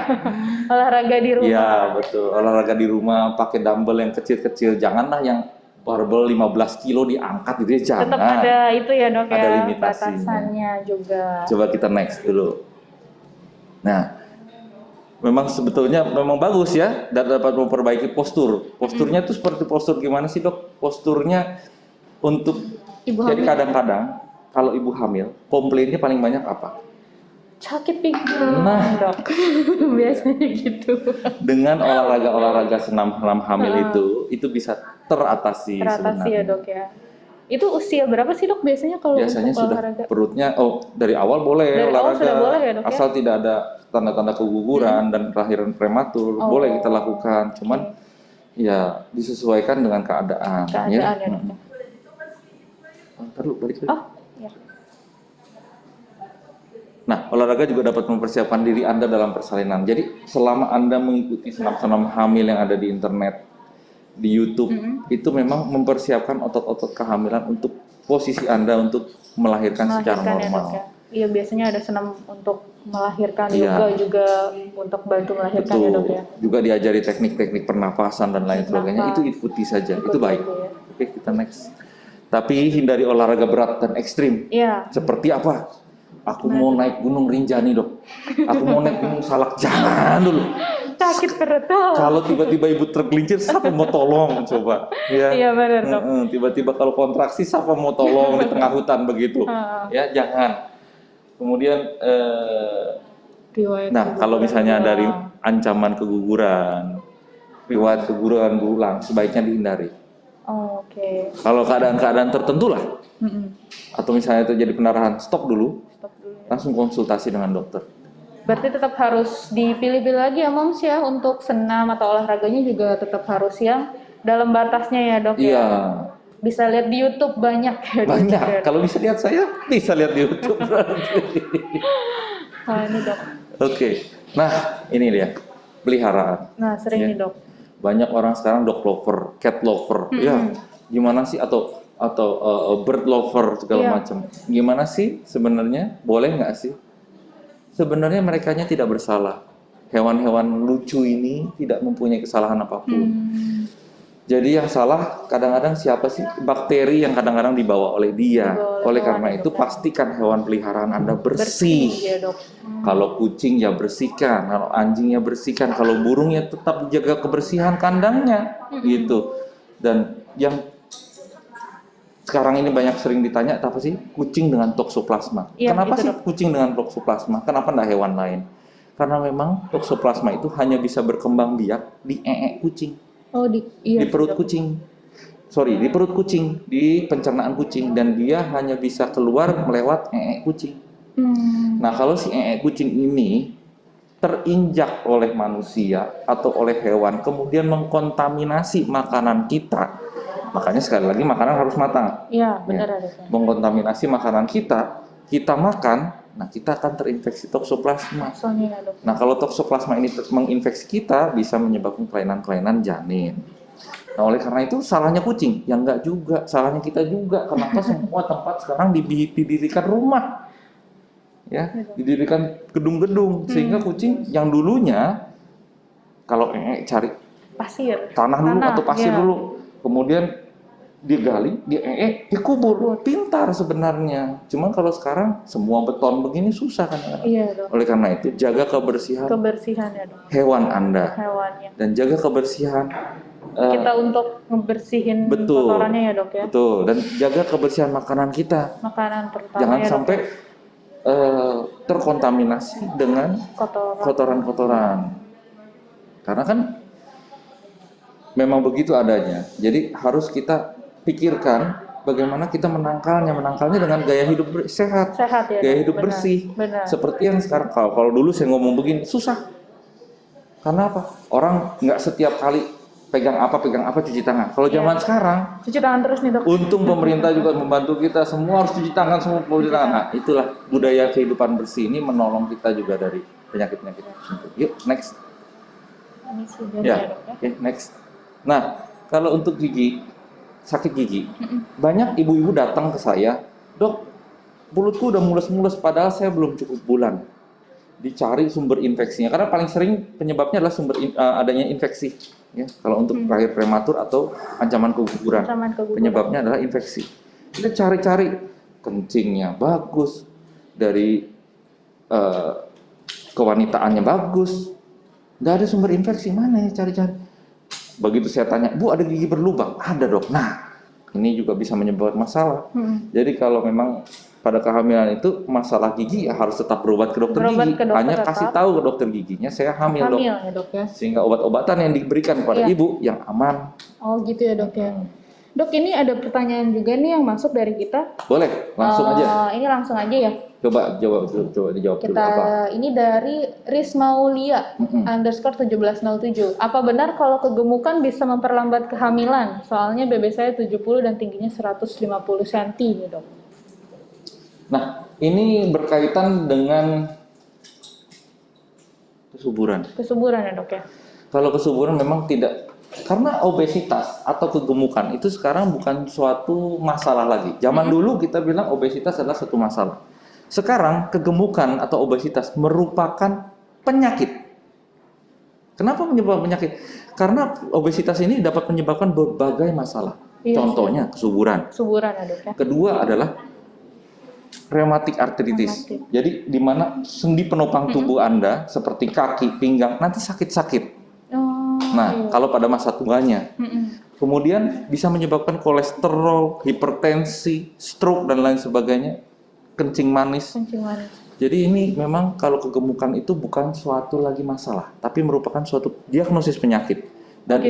Olahraga di rumah. iya betul. Olahraga di rumah pakai dumbbell yang kecil-kecil, janganlah yang barbel 15 kilo diangkat gitu ya, jangan. Tetap ada itu ya, Dok Ada ya, limitasinya. batasannya juga. Coba kita next dulu. Nah, memang sebetulnya memang bagus ya, dan dapat memperbaiki postur. Posturnya tuh seperti postur gimana sih, Dok? Posturnya untuk Ibu jadi hamil. kadang-kadang kalau ibu hamil, komplainnya paling banyak apa? Sakit pinggang, Nah. Dok. Biasanya gitu. Dengan olahraga senam hamil itu bisa teratasi Teratasi ya, sebenarnya. Dok ya. Itu usia berapa sih, Dok, biasanya kalau Biasanya untuk sudah olahraga? perutnya, dari awal boleh Dari awal olahraga, sudah boleh ya, Dok ya? asal tidak ada tanda-tanda keguguran dan kelahiran prematur, Oh, boleh kita lakukan. Cuman ya disesuaikan dengan keadaan. Keadaan ya, Dok ya. Ntar lu balik lagi. Oh, ya. Nah, olahraga juga dapat mempersiapkan diri Anda dalam persalinan. Jadi, selama Anda mengikuti senam-senam hamil yang ada di internet, di YouTube, itu memang mempersiapkan otot-otot kehamilan untuk posisi Anda untuk melahirkan secara Melahirkan ya, normal. Dok ya. Iya, biasanya ada senam untuk melahirkan Iya. juga untuk bantu melahirkan ya, Dok ya. Juga diajari teknik-teknik pernapasan dan lain sebagainya. Itu ikuti saja, itu baik. saja ya. Oke, kita next. Tapi hindari olahraga berat dan ekstrim. Iya. Seperti apa? Aku mau naik Gunung Rinjani, Dok. Aku mau naik Gunung Salak, jangan dulu. Sakit perut tuh. Kalau tiba-tiba ibu tergelincir, siapa mau tolong coba? Ya. Iya, benar, Dok. Tiba-tiba kalau kontraksi, siapa mau tolong di tengah hutan begitu? Ya, jangan. Kemudian, Riwayat nah keguguran kalau misalnya berulang. dari ancaman keguguran, riwayat keguguran berulang, sebaiknya dihindari. Oh, oke. Kalau keadaan-keadaan tertentu lah, atau misalnya terjadi pendarahan, stop dulu, Stop dulu ya. langsung konsultasi dengan dokter. Berarti tetap harus dipilih-pilih lagi ya, Moms ya, untuk senam atau olahraganya juga tetap harus yang dalam batasnya ya, Dok Iya, ya. Bisa lihat di YouTube banyak ya, Dok. banyak. Ya. Kalau bisa lihat saya, bisa lihat di YouTube. Nah, ini, Dok. Oke, nah ini dia peliharaan. Nah, sering Ya. nih, Dok. Banyak orang sekarang dog lover, cat lover, ya gimana sih atau bird lover segala Iya. macam. Gimana sih sebenarnya? Boleh nggak sih? Sebenarnya merekanya tidak bersalah. Hewan-hewan lucu ini tidak mempunyai kesalahan apapun. Jadi yang salah kadang-kadang siapa sih? Bakteri yang kadang-kadang dibawa oleh dia. Dibawa oleh Oleh hewan karena ya, itu Dok. pastikan hewan peliharaan Anda bersih. ya, Dok. Kalau kucing ya bersihkan, kalau anjing ya bersihkan, kalau burung ya tetap jaga kebersihan kandangnya, gitu. Dan yang sekarang ini banyak sering ditanya, apa sih kucing dengan toksoplasma? Iya, Kenapa itu, sih Dok. kucing dengan toksoplasma? Kenapa enggak hewan lain? Karena memang toksoplasma itu hanya bisa berkembang biak di kucing, Oh, iya, di perut Dok. kucing. Sorry, di perut kucing, di pencernaan kucing, dan dia hanya bisa keluar melewat kucing. Nah, kalau si kucing ini terinjak oleh manusia atau oleh hewan, kemudian mengkontaminasi makanan kita, Makanya sekali lagi makanan harus matang. Iya, benar ya dok ya. Mengkontaminasi makanan kita makan, nah kita akan terinfeksi toksoplasma. Soalnya ya dok. Nah kalau toksoplasma ini menginfeksi kita, bisa menyebabkan kelainan-kelainan janin. Nah oleh karena itu salahnya kucing, ya enggak juga, salahnya kita juga. Kenapa semua tempat sekarang didirikan rumah, ya, didirikan gedung-gedung, sehingga kucing yang dulunya kalau cari Pasir. tanah dulu atau pasir iya. dulu, kemudian digali, dikubur, pintar sebenarnya. Cuman kalau sekarang semua beton begini susah kan? Iya dok. Oleh karena itu jaga kebersihan Kebersihan ya dok. hewan Anda Hewannya. dan jaga kebersihan Kita untuk ngebersihin betul, kotorannya ya dok ya. betul, dan jaga kebersihan makanan kita. Makanan terutama Jangan ya dok. sampai terkontaminasi dengan kotoran-kotoran. Karena kan memang begitu adanya. Jadi harus kita pikirkan bagaimana kita menangkalnya dengan gaya hidup sehat, Sehat ya. gaya dok. hidup Benar. bersih. Benar. Seperti yang sekarang, kalau dulu saya ngomong begini susah. Karena apa? Orang nggak setiap kali pegang apa cuci tangan. Kalau zaman sekarang, cuci tangan terus nih dok. untung pemerintah juga membantu kita, semua harus cuci tangan, semua cuci tangan. Nah, itulah budaya kehidupan bersih ini menolong kita juga dari penyakit-penyakit tersebut. Yuk, next. Ini sih Ya, oke, next. Nah, kalau untuk gigi, sakit gigi, banyak ibu-ibu datang ke saya, dok, mulutku udah mulus-mulus, padahal saya belum cukup bulan. Dicari sumber infeksinya, karena paling sering penyebabnya adalah adanya infeksi. Ya, kalau untuk lahir prematur atau ancaman keguguran, penyebabnya adalah infeksi. Kita cari-cari, kencingnya bagus, dari kewanitaannya bagus, nggak ada sumber infeksi, mana ya cari-cari. Begitu saya tanya, Bu ada gigi berlubang? Ada dok. Nah, ini juga bisa menyebabkan masalah. Jadi kalau memang pada kehamilan itu masalah gigi, ya harus tetap berobat ke dokter gigi. Hanya kasih tahu ke dokter giginya saya hamil dok. Ya, dok ya. Sehingga obat-obatan yang diberikan kepada ibu yang aman. Oh gitu ya dok ya. Dok, ini ada pertanyaan juga nih yang masuk dari kita. Boleh, langsung aja. Ini langsung aja ya. Coba dijawab dulu apa. Ini dari Rismaulia _1707. Apa benar kalau kegemukan bisa memperlambat kehamilan? Soalnya BB saya 70 dan tingginya 150 cm nih dok. Nah, ini berkaitan dengan kesuburan. Kesuburan ya dok ya. Kalau kesuburan memang tidak, karena obesitas atau kegemukan itu sekarang bukan suatu masalah lagi. Zaman dulu kita bilang obesitas adalah satu masalah. Sekarang kegemukan atau obesitas merupakan penyakit. Kenapa menyebabkan penyakit? Karena obesitas ini dapat menyebabkan berbagai masalah. Contohnya kesuburan. Kesuburan ya dok ya. Kedua adalah rheumatic arthritis. Jadi di mana sendi penopang tubuh Anda seperti kaki, pinggang nanti sakit-sakit. Nah, kalau pada masa tuanya. Kemudian bisa menyebabkan kolesterol, hipertensi, stroke dan lain sebagainya, kencing manis. Jadi ini memang kalau kegemukan itu bukan suatu lagi masalah, tapi merupakan suatu diagnosis penyakit. Dan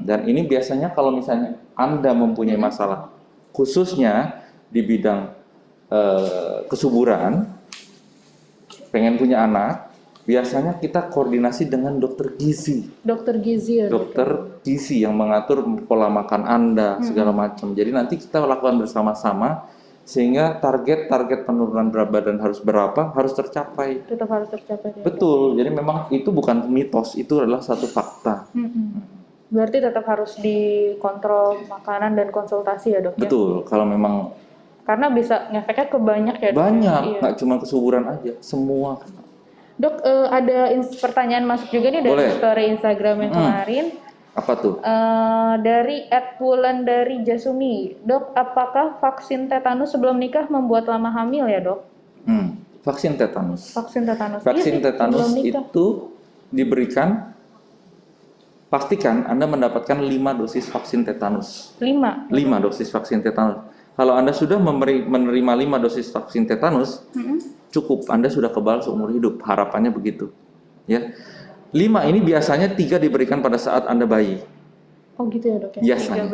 dan ini biasanya kalau misalnya Anda mempunyai masalah khususnya di bidang kesuburan, pengen punya anak, biasanya kita koordinasi dengan dokter gizi. Dokter gizi ya. Dokter gizi yang mengatur pola makan Anda segala macam. Jadi nanti kita lakukan bersama-sama sehingga target penurunan berat badan harus berapa harus tercapai. Tetap harus tercapai. Ya. Betul. Jadi memang itu bukan mitos, itu adalah satu fakta. Berarti tetap harus dikontrol makanan dan konsultasi ya dok? Betul. Kalau memang karena bisa ngefeknya ke banyak ya dok? Banyak, nggak cuma kesuburan aja, semua. Dok, ada pertanyaan masuk juga nih dari story Instagram yang kemarin. Apa tuh? Dari @wulandari Jasumi. Dok, apakah vaksin tetanus sebelum nikah membuat lama hamil ya dok? Vaksin tetanus. Vaksin tetanus. Vaksin tetanus itu diberikan, pastikan Anda mendapatkan 5 dosis vaksin tetanus. 5 dosis vaksin tetanus. Kalau Anda sudah menerima 5 dosis vaksin tetanus, cukup, Anda sudah kebal seumur hidup. Harapannya begitu. Ya. 5 ini biasanya 3 diberikan pada saat Anda bayi. Oh gitu ya dok ya? Biasanya.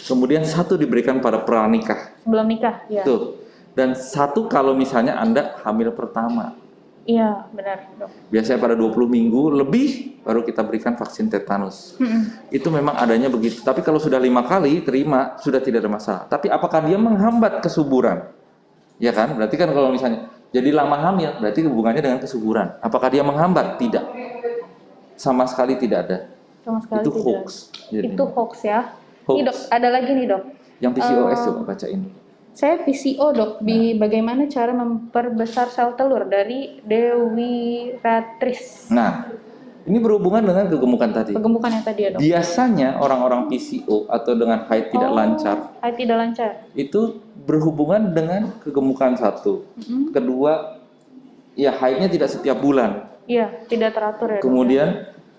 Kemudian 1 diberikan pada pranikah. Sebelum nikah, ya. Tuh. Dan 1 kalau misalnya Anda hamil pertama. Iya, benar, Dok. Biasanya pada 20 minggu lebih baru kita berikan vaksin tetanus. Itu memang adanya begitu. Tapi kalau sudah 5 kali terima, sudah tidak ada masalah. Tapi apakah dia menghambat kesuburan? Ya kan? Berarti kan kalau misalnya jadi lama hamil, berarti hubungannya dengan kesuburan. Apakah dia menghambat? Tidak. Sama sekali tidak ada. Sama sekali Itu tidak. hoax. Jadi, Itu hoax ya. hoax. Nih, Dok, ada lagi nih, Dok. Yang PCOS coba bacain. Saya PCO, Dok. Bagaimana cara memperbesar sel telur dari Dewi Ratris? Nah, ini berhubungan dengan kegemukan tadi. Kegemukan yang tadi ya, Dok. Biasanya orang-orang PCO atau dengan haid tidak lancar, Haid tidak lancar. itu berhubungan dengan kegemukan satu. Kedua, ya haidnya tidak setiap bulan. Iya, tidak teratur ya, Dok. Kemudian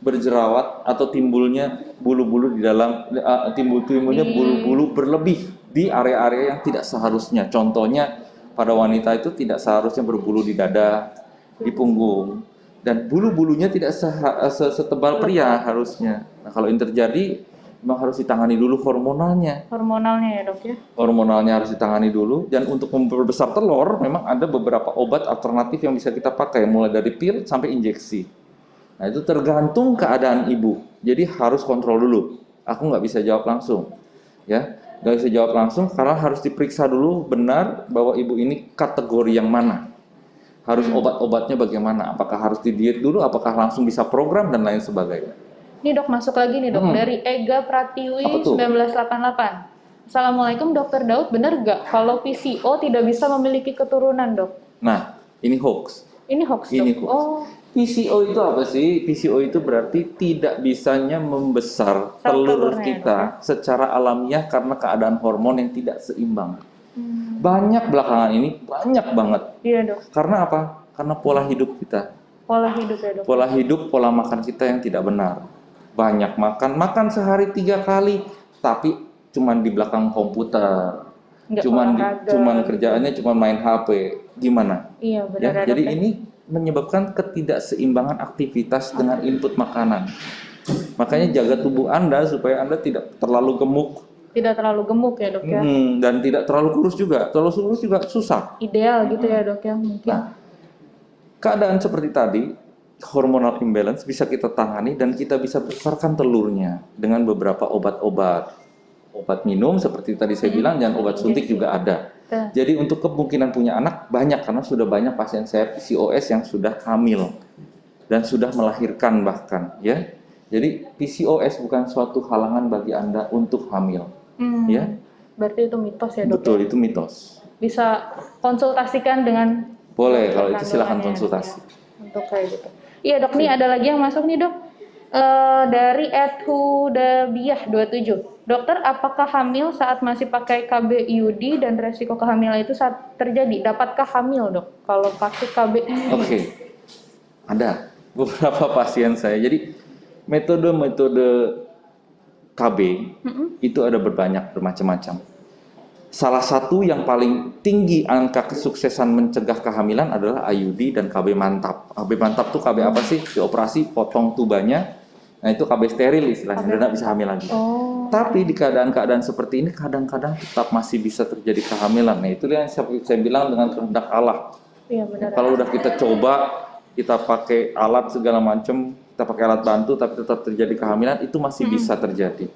berjerawat atau timbulnya bulu-bulu di dalam timbulnya bulu-bulu berlebih di area-area yang tidak seharusnya. Contohnya pada wanita itu tidak seharusnya berbulu di dada, di punggung, dan bulu-bulunya tidak setebal pria harusnya. Nah, kalau ini terjadi memang harus ditangani dulu hormonalnya. Hormonalnya ya, Dok ya. Hormonalnya harus ditangani dulu, dan untuk memperbesar telur memang ada beberapa obat alternatif yang bisa kita pakai mulai dari pil sampai injeksi. Nah, itu tergantung keadaan ibu. Jadi harus kontrol dulu. Aku nggak bisa jawab langsung, ya. Nggak bisa jawab langsung karena harus diperiksa dulu benar bahwa ibu ini kategori yang mana. Harus obat-obatnya bagaimana? Apakah harus didiet dulu? Apakah langsung bisa program dan lain sebagainya? Nih, Dok, masuk lagi nih, Dok. Dari Ega Pratiwi 1988. Assalamualaikum Dokter Daud, benar nggak kalau PCO tidak bisa memiliki keturunan, Dok? Nah, ini hoax. Ini hoax, Dok. Ini hoax. Oh, PCO itu apa sih? PCO itu berarti tidak bisanya membesar telur telurnya, kita secara alamiah karena keadaan hormon yang tidak seimbang. Banyak belakangan ini, banyak banget. iya, Dok. Karena apa? Karena pola hidup kita. Pola hidup ya, Dok. Pola hidup, pola makan kita yang tidak benar. Banyak makan sehari 3 kali, tapi cuman di belakang komputer. Nggak Cuman olahraga. kerjaannya cuman main HP. Gimana? Iya, benar Ya, ya, jadi Dok, ya. ini menyebabkan ketidakseimbangan aktivitas dengan input makanan. Makanya jaga tubuh Anda supaya Anda tidak terlalu gemuk. Tidak terlalu gemuk ya, Dok ya. Dan tidak terlalu kurus juga. Terlalu kurus juga susah. Ideal gitu ya, Dok ya, mungkin. Nah, keadaan seperti tadi, hormonal imbalance bisa kita tangani dan kita bisa besarkan telurnya dengan beberapa obat-obat. Obat minum seperti tadi saya bilang, dan obat suntik juga ada. Jadi untuk kemungkinan punya anak banyak karena sudah banyak pasien saya PCOS yang sudah hamil dan sudah melahirkan bahkan, ya. Jadi PCOS bukan suatu halangan bagi Anda untuk hamil, ya. Berarti itu mitos ya, Dok? Betul, ya? itu mitos. Bisa konsultasikan dengan Boleh kalau itu silahkan konsultasi. Untuk kayak gitu. Iya, Dok, nih ada lagi yang masuk nih, Dok. Dari Edhudabiah 27. Dokter, apakah hamil saat masih pakai KB IUD dan resiko kehamilan itu saat terjadi? Dapatkah hamil, Dok, kalau pakai KB IUD? Oke. Ada beberapa pasien saya. Jadi metode-metode KB itu ada bermacam-macam. Salah satu yang paling tinggi angka kesuksesan mencegah kehamilan adalah IUD dan KB mantap. KB mantap tuh KB apa sih? Dioperasi, potong tubanya. Nah, itu KB steril istilahnya, dan tidak bisa hamil lagi. Tapi di keadaan-keadaan seperti ini kadang-kadang tetap masih bisa terjadi kehamilan. Nah, itu yang saya bilang dengan kehendak Allah. Iya, benar. Kalau udah kita coba, kita pakai alat segala macam, kita pakai alat bantu, tapi tetap terjadi kehamilan, itu masih bisa terjadi.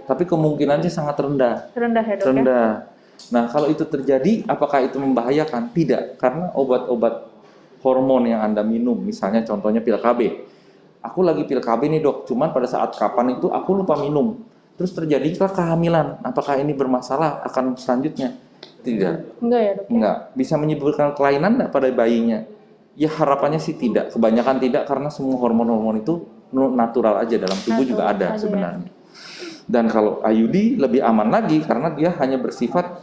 Tapi kemungkinannya sangat rendah. Rendah ya, Dok? Rendah. Nah, kalau itu terjadi, apakah itu membahayakan? Tidak, karena obat-obat hormon yang Anda minum, misalnya contohnya pil KB. Aku lagi pil KB nih, Dok, cuman pada saat kapan itu aku lupa minum. Terus terjadi kehamilan. Apakah ini bermasalah akan selanjutnya? Tidak. Enggak ya, Dok? Enggak. Bisa menyebabkan kelainan enggak pada bayinya? Ya harapannya sih tidak. Kebanyakan tidak karena semua hormon-hormon itu natural aja dalam tubuh juga ada sebenarnya. Dan kalau IUD lebih aman lagi karena dia hanya bersifat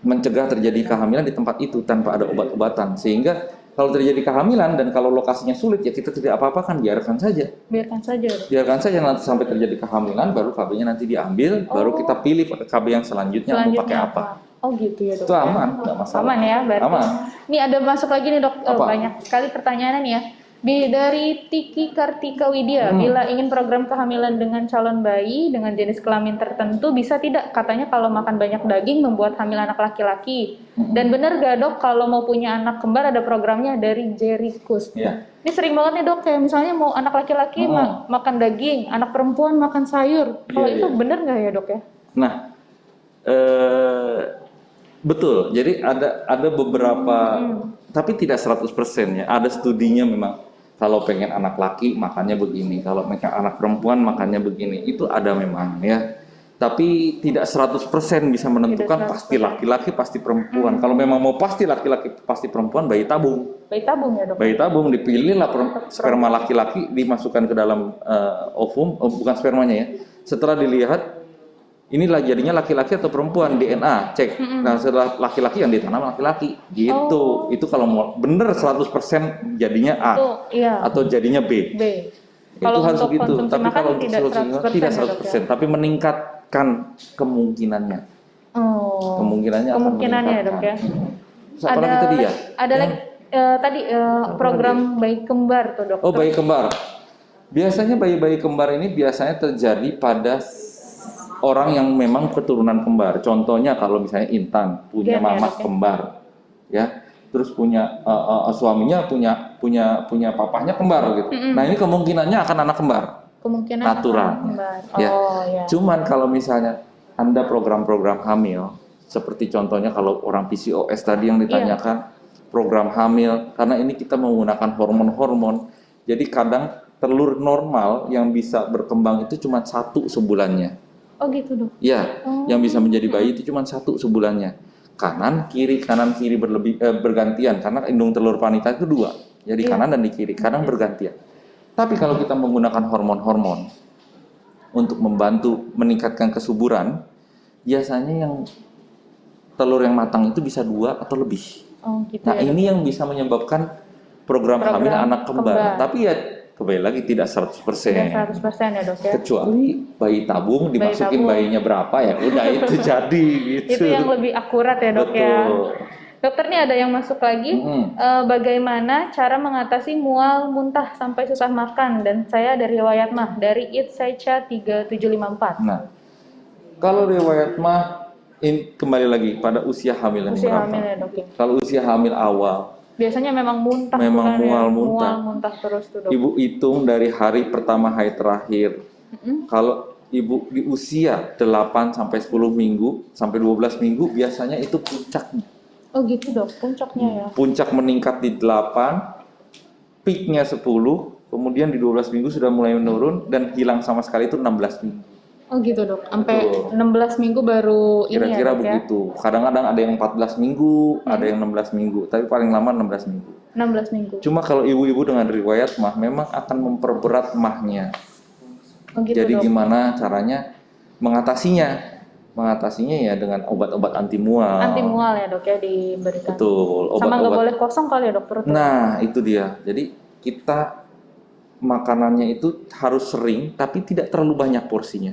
mencegah terjadi kehamilan di tempat itu tanpa ada obat-obatan. Sehingga kalau terjadi kehamilan dan kalau lokasinya sulit ya kita tidak apa-apakan, biarkan saja. Biarkan saja. Biarkan saja nanti sampai terjadi kehamilan baru KB-nya nanti diambil, baru kita pilih KB yang selanjutnya mau pakai apa. Oh gitu ya, Dok. Itu aman, enggak masalah. Aman ya, berarti. Aman. Ini ada masuk lagi nih, Dok. Apa? Banyak sekali pertanyaan nih ya. Dari Tiki Kartika Widya, bila ingin program kehamilan dengan calon bayi dengan jenis kelamin tertentu bisa tidak? Katanya kalau makan banyak daging membuat hamil anak laki-laki. Dan benar gak dok kalau mau punya anak kembar ada programnya dari Jerikus? Iya. Ini sering banget nih dok, kayak misalnya mau anak laki-laki makan daging, anak perempuan makan sayur. Kalau Iya, itu iya. benar nggak ya dok ya? Nah, betul. Jadi ada beberapa, tapi tidak 100% ya. Ada studinya memang. Kalau pengen anak laki makannya begini, kalau pengen anak perempuan makannya begini. Itu ada memang ya. Tapi tidak 100% bisa menentukan pasti laki-laki pasti perempuan. Kalau memang mau pasti laki-laki pasti perempuan, bayi tabung. Bayi tabung ya dok? Bayi tabung dipilihlah sperma laki-laki dimasukkan ke dalam ovum, bukan spermanya ya. Setelah dilihat inilah jadinya laki-laki atau perempuan, DNA cek. Nah setelah laki-laki yang ditanam laki-laki gitu. Itu kalau mau bener 100% jadinya A Itu, iya. atau jadinya B. B. Itu Kalau harus untuk gitu. konsumsi Tapi makan kalau untuk tidak konsumsi 100% tidak ya, dok, 100%, tapi meningkatkan kemungkinannya. Oh. Kemungkinannya akan Kemungkinannya ya dok ya. Siapa lagi tadi ya? Ada lagi tadi program bayi kembar tuh dok. Oh, bayi kembar. Biasanya bayi-bayi kembar ini biasanya terjadi pada orang yang memang keturunan kembar. Contohnya kalau misalnya Intan punya mamah kembar, ya, terus punya suaminya punya papahnya kembar gitu. Nah ini kemungkinannya akan anak kembar. Kemungkinan natural. Kembar. Ya. Ya. Cuman kalau misalnya Anda program-program hamil, seperti contohnya kalau orang PCOS tadi yang ditanyakan, program hamil, karena ini kita menggunakan hormon-hormon, jadi kadang telur normal yang bisa berkembang itu cuma 1 sebulannya. Oh gitu dok? Ya, yang bisa menjadi bayi itu cuma 1 sebulannya. Kanan kiri bergantian karena indung telur wanita itu 2. Jadi kanan dan di kiri, kadang bergantian. Tapi kalau kita menggunakan hormon-hormon untuk membantu meningkatkan kesuburan, biasanya yang telur yang matang itu bisa 2 atau lebih. Oh, gitu nah ya, ini yang bisa menyebabkan program hamil anak kembar. Tapi ya kembali lagi tidak 100%. Tidak 100% ya dok ya. Kecuali bayi tabung dimasukin bayinya berapa ya udah itu jadi gitu. Itu yang lebih akurat ya dok. Betul. Ya. Dokter nih ada yang masuk lagi. Bagaimana cara mengatasi mual muntah sampai susah makan? Dan saya dari riwayat mah dari Itsecha 3754. Nah, kalau riwayat mah kembali lagi pada usia hamil yang berapa? Hamil ya dok ya. Kalau usia hamil awal biasanya memang muntah. Memang mual muntah terus tuh dok. Ibu hitung dari hari pertama hari terakhir. Kalau ibu di usia 8 sampai 10 minggu sampai 12 minggu biasanya itu puncaknya. Oh gitu dok, puncaknya ya. Puncak meningkat di 8, peaknya 10, kemudian di 12 minggu sudah mulai menurun dan hilang sama sekali itu 16 minggu. Oh gitu dok, sampai 16 minggu baru kira-kira begitu. Kadang-kadang ada yang 14 minggu, ada yang 16 minggu, tapi paling lama 16 minggu. 16 minggu. Cuma kalau ibu-ibu dengan riwayat mah memang akan memperberat mahnya. Oh gitu, jadi dok. Gimana caranya mengatasinya? Mengatasinya ya dengan obat-obat anti mual. Anti mual ya dok ya diberikan. Betul. Sama nggak boleh kosong kali ya dok perutnya. Nah itu dia. Jadi kita makanannya itu harus sering, tapi tidak terlalu banyak porsinya.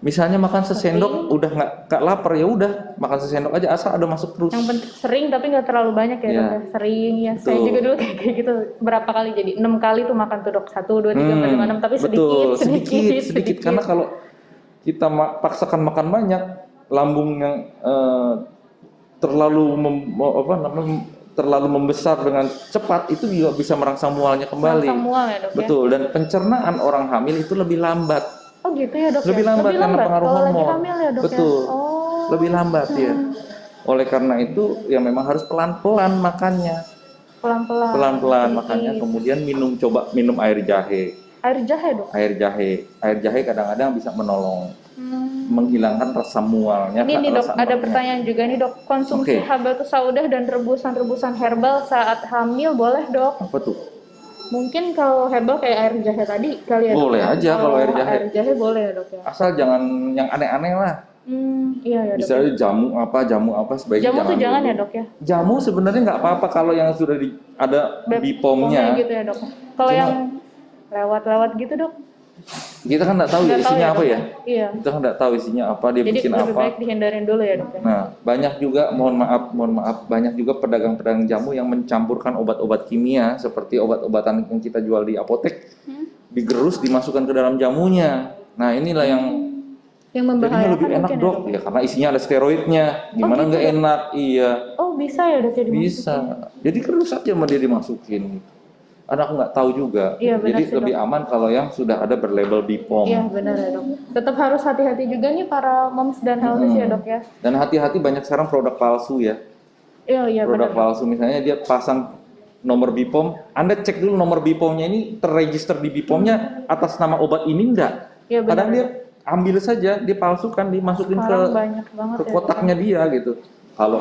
Misalnya makan sesendok udah nggak lapar ya udah makan sesendok aja asal ada masuk terus. Yang penting sering tapi nggak terlalu banyak ya dok. Sering ya. Betul. Saya juga dulu kayak gitu berapa kali jadi 6 kali tuh makan tuh dok 1, 2, 3, 4, 5, 6 tapi sedikit. Karena kalau kita paksakan makan banyak lambung yang terlalu membesar dengan cepat itu juga bisa merangsang mualnya kembali. Merangsang mual ya dok. Betul dan pencernaan orang hamil itu lebih lambat. Oh gitu ya dok. Lebih lambat karena pengaruh hormon. Ya, dok, betul. Ya? Oh. Lebih lambat ya. Oleh karena itu ya memang harus pelan-pelan makannya. Pelan-pelan makannya. Kemudian coba minum air jahe. Air jahe dok. Air jahe kadang-kadang bisa menolong menghilangkan rasa mualnya. Ini dok ada pertanyaan juga nih dok. Konsumsi habatus saudah dan rebusan herbal saat hamil boleh dok? Apa tuh? Mungkin kalau herbal kayak air jahe tadi kali ya dok? Boleh aja kalau air jahe. Air jahe boleh ya dok ya. Asal jangan yang aneh-aneh lah. Iya ya dok. Misalnya jamu apa sebaiknya jamu tuh jangan ya dok ya. Jamu sebenarnya nggak apa-apa kalau yang sudah ada BPOM-nya. Gitu ya dok. Kalau yang lewat gitu dok. Kita kan nggak tahu ya Nggak tahu isinya ya, apa Dok? ya. Iya. Kita kan nggak tahu isinya apa, dia Jadi bikin lebih apa. baik dihindarin dulu ya, Dok. Nah, banyak juga, mohon maaf, banyak juga pedagang-pedagang jamu yang mencampurkan obat-obat kimia seperti obat-obatan yang kita jual di apotek, digerus dimasukkan ke dalam jamunya. Nah, inilah yang Yang jadinya membahayakan lebih enak, mungkin ya, Dok. Dok. Ya karena isinya ada steroidnya. Gimana gitu, nggak Dok? enak? Iya, Oh, bisa ya, Dok, ya dimasukin? bisa. Jadi gerus aja sama dia dimasukin. Karena aku nggak tahu juga. Iya, benar Jadi sih, lebih Dok. aman kalau yang sudah ada berlabel BPOM. Iya, benar ya, Dok. Tetap harus hati-hati juga nih para moms dan healthy ya, Dok ya. Dan hati-hati, banyak sekarang produk palsu ya. Iya, Produk benar, Dok. palsu, misalnya dia pasang nomor BPOM, Anda cek dulu nomor BPOM-nya ini terregister di BPOM-nya atas nama obat ini enggak. Iya, benar. Kadang dia ambil saja, dia palsukan, dimasukin Sekarang banyak banget ke ya, kotaknya dia gitu. Kalau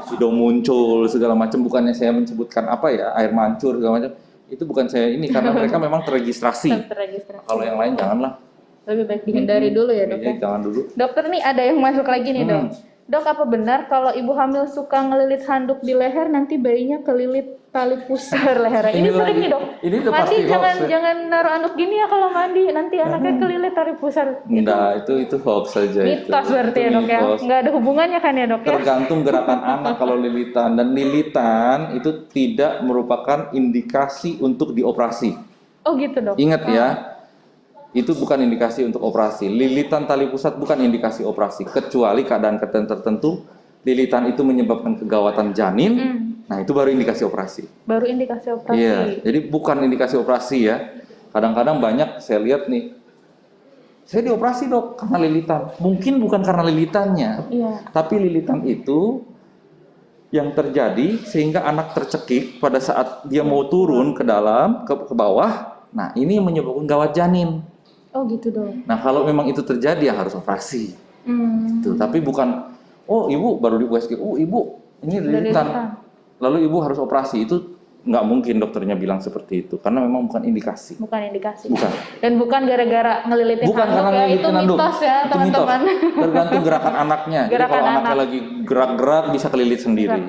sudah muncul segala macam, bukannya saya menyebutkan apa ya, air mancur segala macam, itu bukan saya ini, karena mereka memang terregistrasi. Terregistrasi. Kalau yang lain janganlah. Lebih baik dihindari dulu ya, Dok ya. Jangan dulu. Dokter nih ada yang masuk lagi nih, Dok. Dok, apa benar kalau ibu hamil suka ngelilit handuk di leher nanti bayinya kelilit tali pusar lehernya? Ini sering nih, Dok. Ini udah Mandi pasti jangan hoax, ya. jangan naruh handuk gini ya kalau mandi, nanti anaknya kelilit tali pusar. Enggak, itu hoax saja itu. Mitos berarti ya, Dok ya. Mitos. Nggak ada hubungannya kan ya, Dok ya? Tergantung gerakan anak kalau lilitan, dan lilitan itu tidak merupakan indikasi untuk dioperasi. Oh gitu, Dok. Ingat ya, itu bukan indikasi untuk operasi. Lilitan tali pusat bukan indikasi operasi, kecuali keadaan tertentu. Lilitan itu menyebabkan kegawatan janin. Nah, itu baru indikasi operasi. Baru indikasi operasi. Iya, jadi bukan indikasi operasi ya. Kadang-kadang banyak saya lihat nih, saya dioperasi, Dok, karena lilitan. Mungkin bukan karena lilitannya, tapi lilitan itu yang terjadi sehingga anak tercekik pada saat dia mau turun ke dalam, ke bawah. Nah, ini yang menyebabkan gawat janin. Oh gitu, Dok. Nah, kalau memang itu terjadi ya harus operasi. Tuh, tapi bukan, oh ibu baru di USG, oh ibu ini lilitan, lalu ibu harus operasi. Itu nggak mungkin dokternya bilang seperti itu, karena memang bukan indikasi. Bukan indikasi. Bukan. Dan bukan gara-gara ngelilitin bukan handuk ya, itu mitos ya, itu teman-teman. Mitos. Tergantung gerakan anaknya. Jadi kalau anaknya lagi gerak-gerak bisa kelilit sendiri.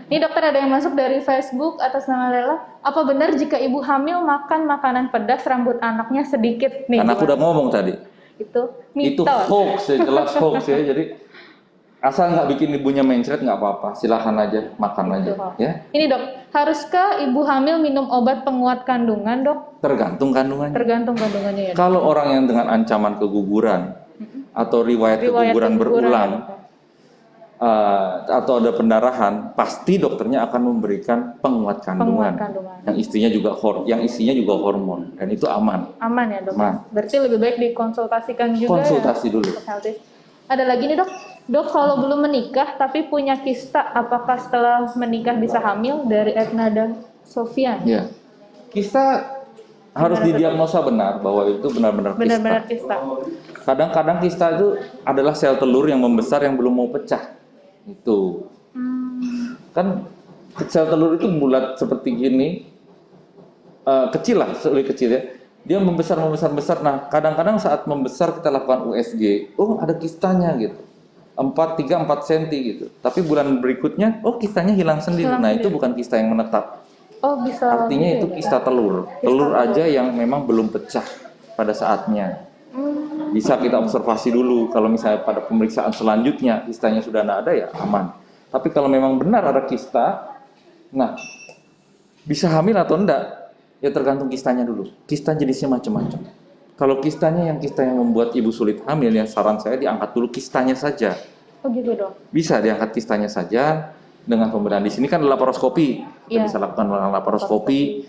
Ini dokter ada yang masuk dari Facebook atas nama Lela. Apa benar jika ibu hamil makan makanan pedas rambut anaknya sedikit nih? Karena aku udah ngomong tadi. Itu mitos. Itu hoax ya, jelas hoax ya. Jadi asal nggak bikin ibunya mencret nggak apa-apa, silakan aja makan aja. Ya. Ini dok, haruskah ibu hamil minum obat penguat kandungan, Dok? Tergantung kandungannya. Tergantung kandungannya ya, Dok. Kalau orang yang dengan ancaman keguguran atau riwayat keguguran berulang, atau ada pendarahan, pasti dokternya akan memberikan penguat kandungan. Yang isinya juga hormon, dan itu aman. Aman ya, Dok. Aman. Berarti lebih baik dikonsultasikan juga. Konsultasi dulu. Ada lagi nih, Dok. Dok, kalau belum menikah tapi punya kista, apakah setelah menikah bisa hamil? Dari Ednada Sofian. Ya. Kista harus didiagnosa benar bahwa itu benar-benar kista. Benar-benar kista. Kadang-kadang kista itu adalah sel telur yang membesar yang belum mau pecah. Itu. Kan sel telur itu bulat seperti gini. Kecil lah, lebih kecil ya. Dia membesar. Nah, kadang-kadang saat membesar kita lakukan USG. Oh, ada kistanya gitu. 3-4 cm gitu. Tapi bulan berikutnya, oh kistanya hilang sendiri. Nah, itu bukan kista yang menetap. Oh, bisa. Artinya itu kista telur. Telur aja yang memang belum pecah pada saatnya. Bisa kita observasi dulu. Kalau misalnya pada pemeriksaan selanjutnya kistanya sudah tidak ada, ya aman. Tapi kalau memang benar ada kista, nah bisa hamil atau enggak? Ya tergantung kistanya dulu. Kista jenisnya macam-macam. Kalau kista yang membuat ibu sulit hamil, ya saran saya diangkat dulu kistanya saja. Oh gitu, Dok. Bisa diangkat kistanya saja dengan pembedahan. Di sini kan laparoskopi. Kita bisa lakukan dengan laparoskopi.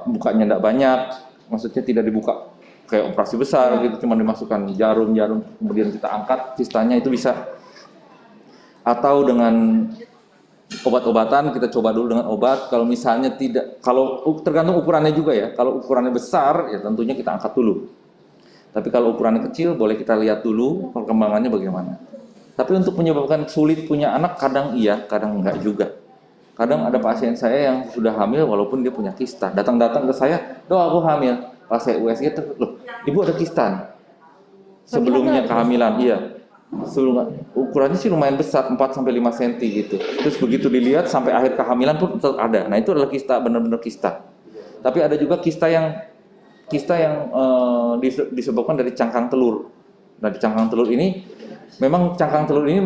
Bukanya tidak banyak, maksudnya tidak dibuka kayak operasi besar gitu, cuma dimasukkan jarum kemudian kita angkat kistanya, itu bisa. Atau dengan obat-obatan, kita coba dulu dengan obat. Kalau misalnya tidak, kalau tergantung ukurannya juga ya. Kalau ukurannya besar, ya tentunya kita angkat dulu. Tapi kalau ukurannya kecil, boleh kita lihat dulu perkembangannya bagaimana. Tapi untuk menyebabkan sulit punya anak, kadang iya, kadang enggak juga. Kadang ada pasien saya yang sudah hamil walaupun dia punya kista. Datang ke saya, "Dok, aku hamil." Pas saya USG, loh, ibu ada kista sebelumnya kehamilan, iya. Ukurannya sih lumayan besar, 4-5 cm gitu. Terus begitu dilihat sampai akhir kehamilan pun tetap ada. Nah, itu adalah kista, benar-benar kista. Tapi ada juga kista yang kista yang disebabkan dari cangkang telur. Nah, di cangkang telur ini memang cangkang telur ini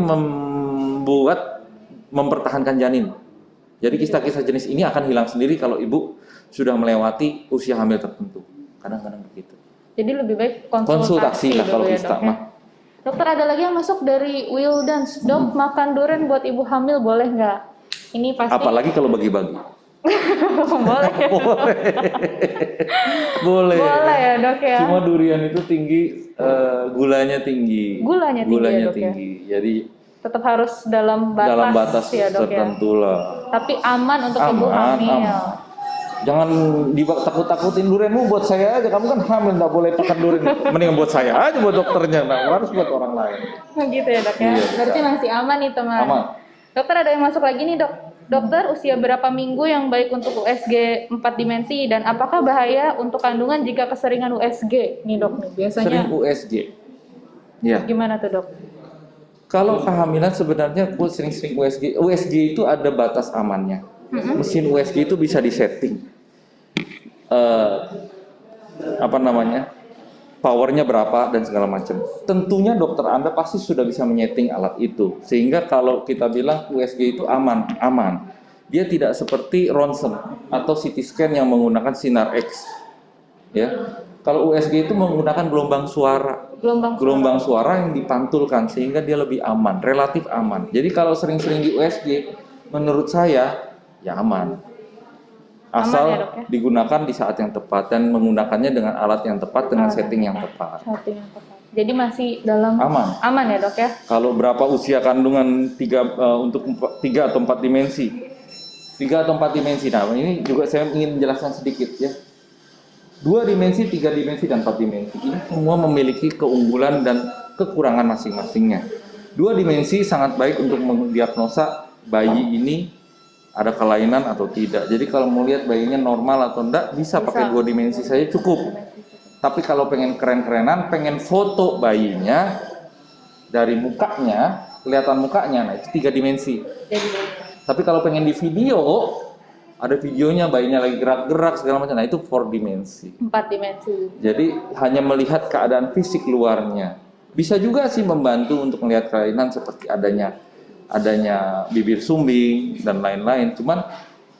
mempertahankan janin. Jadi kista-kista jenis ini akan hilang sendiri kalau ibu sudah melewati usia hamil tertentu. Kadang-kadang begitu. Jadi lebih baik Konsultasi lah kalau dulu ya, kista Dok, ya. mah. Dokter, ada lagi yang masuk dari Wildans. Dok, makan durian buat ibu hamil boleh nggak? Ini pasti Apalagi kalau bagi-bagi. boleh. Boleh. Boleh. Boleh ya, Dok, ya. Cuma durian itu tinggi, gulanya tinggi. Gulanya tinggi ya, Dok, ya. tinggi. Jadi Tetap harus dalam batas ya, Dok, ya. tertentu lah. Tapi aman untuk ibu hamil. Jangan takut-takutin durianmu buat saya aja. Kamu kan hamil, nggak boleh makan durian. Mending buat saya aja, buat dokternya. Nah, harus buat orang lain. Gitu ya, Dok, ya. Iya, Berarti masih aman nih, teman. Aman. Dokter, ada yang masuk lagi nih, Dok. Dokter, usia berapa minggu yang baik untuk USG 4 dimensi dan apakah bahaya untuk kandungan jika keseringan USG? Nih, Dok, nih biasanya Sering USG. Ya. gimana tuh, Dok? Kalau kehamilan sebenarnya sering-sering USG. USG itu ada batas amannya. Mesin USG itu bisa disetting. Powernya berapa dan segala macam. Tentunya dokter Anda pasti sudah bisa menyeting alat itu. Sehingga kalau kita bilang USG itu aman. Dia tidak seperti ronsen atau CT scan yang menggunakan sinar X. Ya. Kalau USG itu menggunakan gelombang suara yang dipantulkan sehingga dia lebih aman, relatif aman. Jadi kalau sering-sering di USG, menurut saya ya aman. Asal ya, Dok, ya? digunakan di saat yang tepat dan menggunakannya dengan alat yang tepat dengan setting yang tepat. Jadi masih dalam aman ya, Dok, ya? Kalau berapa usia kandungan untuk 3 atau 4 dimensi? 3 atau 4 dimensi. Nah, ini juga saya ingin menjelaskan sedikit ya. 2 dimensi, 3 dimensi, dan 4 dimensi. Ini semua memiliki keunggulan dan kekurangan masing-masingnya. 2 dimensi sangat baik untuk mendiagnosa bayi ini ada kelainan atau tidak. Jadi kalau mau lihat bayinya normal atau enggak, bisa pakai 2 dimensi saja cukup. Tapi kalau pengen keren-kerenan, pengen foto bayinya dari mukanya, kelihatan mukanya, nah itu 3 dimensi. Tapi kalau pengen di video, ada videonya bayinya lagi gerak-gerak segala macam. Nah, itu 4 dimensi. 4 dimensi. Jadi hanya melihat keadaan fisik luarnya. Bisa juga sih membantu untuk melihat kelainan seperti adanya bibir sumbing dan lain-lain. Cuman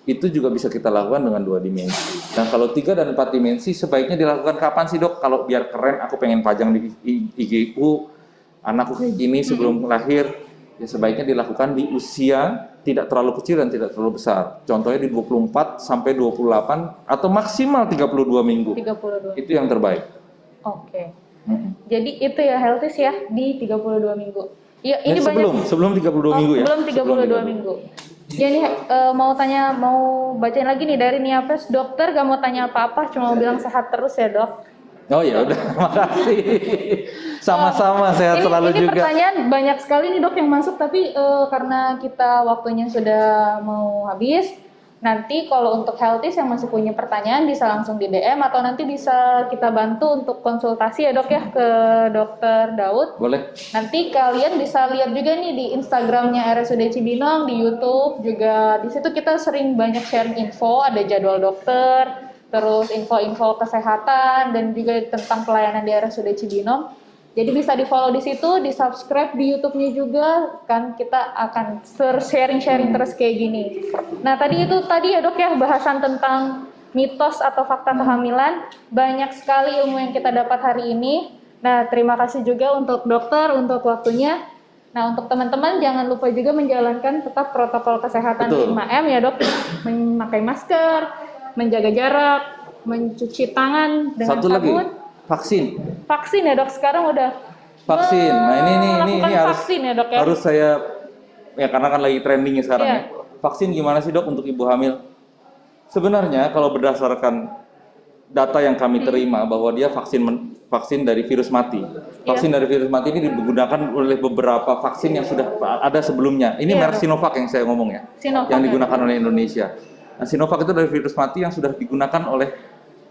itu juga bisa kita lakukan dengan 2 dimensi. Dan kalau 3 dan 4 dimensi sebaiknya dilakukan kapan sih, Dok? Kalau biar keren aku pengen pajang di IG-ku, anakku kayak gini sebelum lahir, ya sebaiknya dilakukan di usia tidak terlalu kecil dan tidak terlalu besar. Contohnya di 24 sampai 28 atau maksimal 32 minggu. 32. Itu yang terbaik. Oke. Jadi itu ya healthy ya di 32 minggu. Ya, ini sebelum 32 minggu ya. Sebelum 32 minggu. Ya ini mau bacain lagi nih dari Niapes. Dokter gak mau tanya apa-apa, cuma mau bilang sehat terus ya, Dok. Oh ya udah, makasih. Sama-sama sehat selalu ini juga. Pertanyaan banyak sekali nih, Dok, yang masuk, tapi karena kita waktunya sudah mau habis, nanti kalau untuk healthies yang masih punya pertanyaan bisa langsung di DM atau nanti bisa kita bantu untuk konsultasi ya, Dok, ya ke Dokter Daud. Boleh. Nanti kalian bisa lihat juga nih di Instagramnya RSUD Cibinong, di YouTube juga. Di situ kita sering banyak sharing info, ada jadwal dokter, terus info-info kesehatan dan juga tentang pelayanan di RSUD Cibinong. Jadi bisa di-follow di situ, di-subscribe di YouTube-nya juga, kan kita akan sharing-sharing terus kayak gini. Nah, tadi ya, Dok, ya, bahasan tentang mitos atau fakta kehamilan. Banyak sekali ilmu yang kita dapat hari ini. Nah, terima kasih juga untuk dokter untuk waktunya. Nah, untuk teman-teman jangan lupa juga menjalankan tetap protokol kesehatan 5M ya, Dok. Memakai masker, menjaga jarak, mencuci tangan dengan sabun. Satu lagi, vaksin. Vaksin ya, Dok. Sekarang udah vaksin. Nah, ini harus vaksin ya, Dok, ya. Harus saya ya karena kan lagi trendingnya sekarang ya. Vaksin gimana sih, Dok, untuk ibu hamil? Sebenarnya kalau berdasarkan data yang kami terima bahwa dia vaksin dari virus mati. Vaksin dari virus mati ini digunakan oleh beberapa vaksin yang sudah ada sebelumnya. Ini merek Sinovac yang saya ngomong ya. Sinovac, yang digunakan oleh Indonesia. Nah, Sinovac itu dari virus mati yang sudah digunakan oleh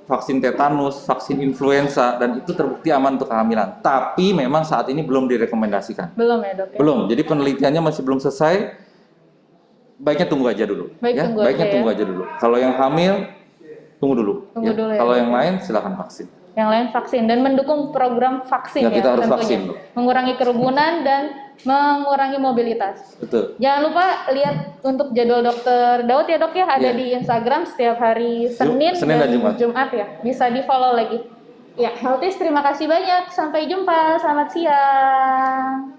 vaksin tetanus, vaksin influenza, dan itu terbukti aman untuk kehamilan. Tapi memang saat ini belum direkomendasikan. Belum ya, Dok? Ya? Belum. Jadi penelitiannya masih belum selesai. Baiknya tunggu aja dulu. Baiknya tunggu aja dulu. Kalau yang hamil tunggu dulu. Tunggu dulu ya. Kalau yang lain silakan vaksin. Yang lain vaksin dan mendukung program vaksin Ya, kita harus tentunya. vaksin loh. Mengurangi kerumunan dan mengurangi mobilitas. Betul. Jangan lupa lihat untuk jadwal dokter Daud ya dok ya, ada Iya. di Instagram setiap hari Senin dan Jumat ya. Bisa di follow lagi. Ya, Healthies terima kasih banyak. Sampai jumpa. Selamat siang.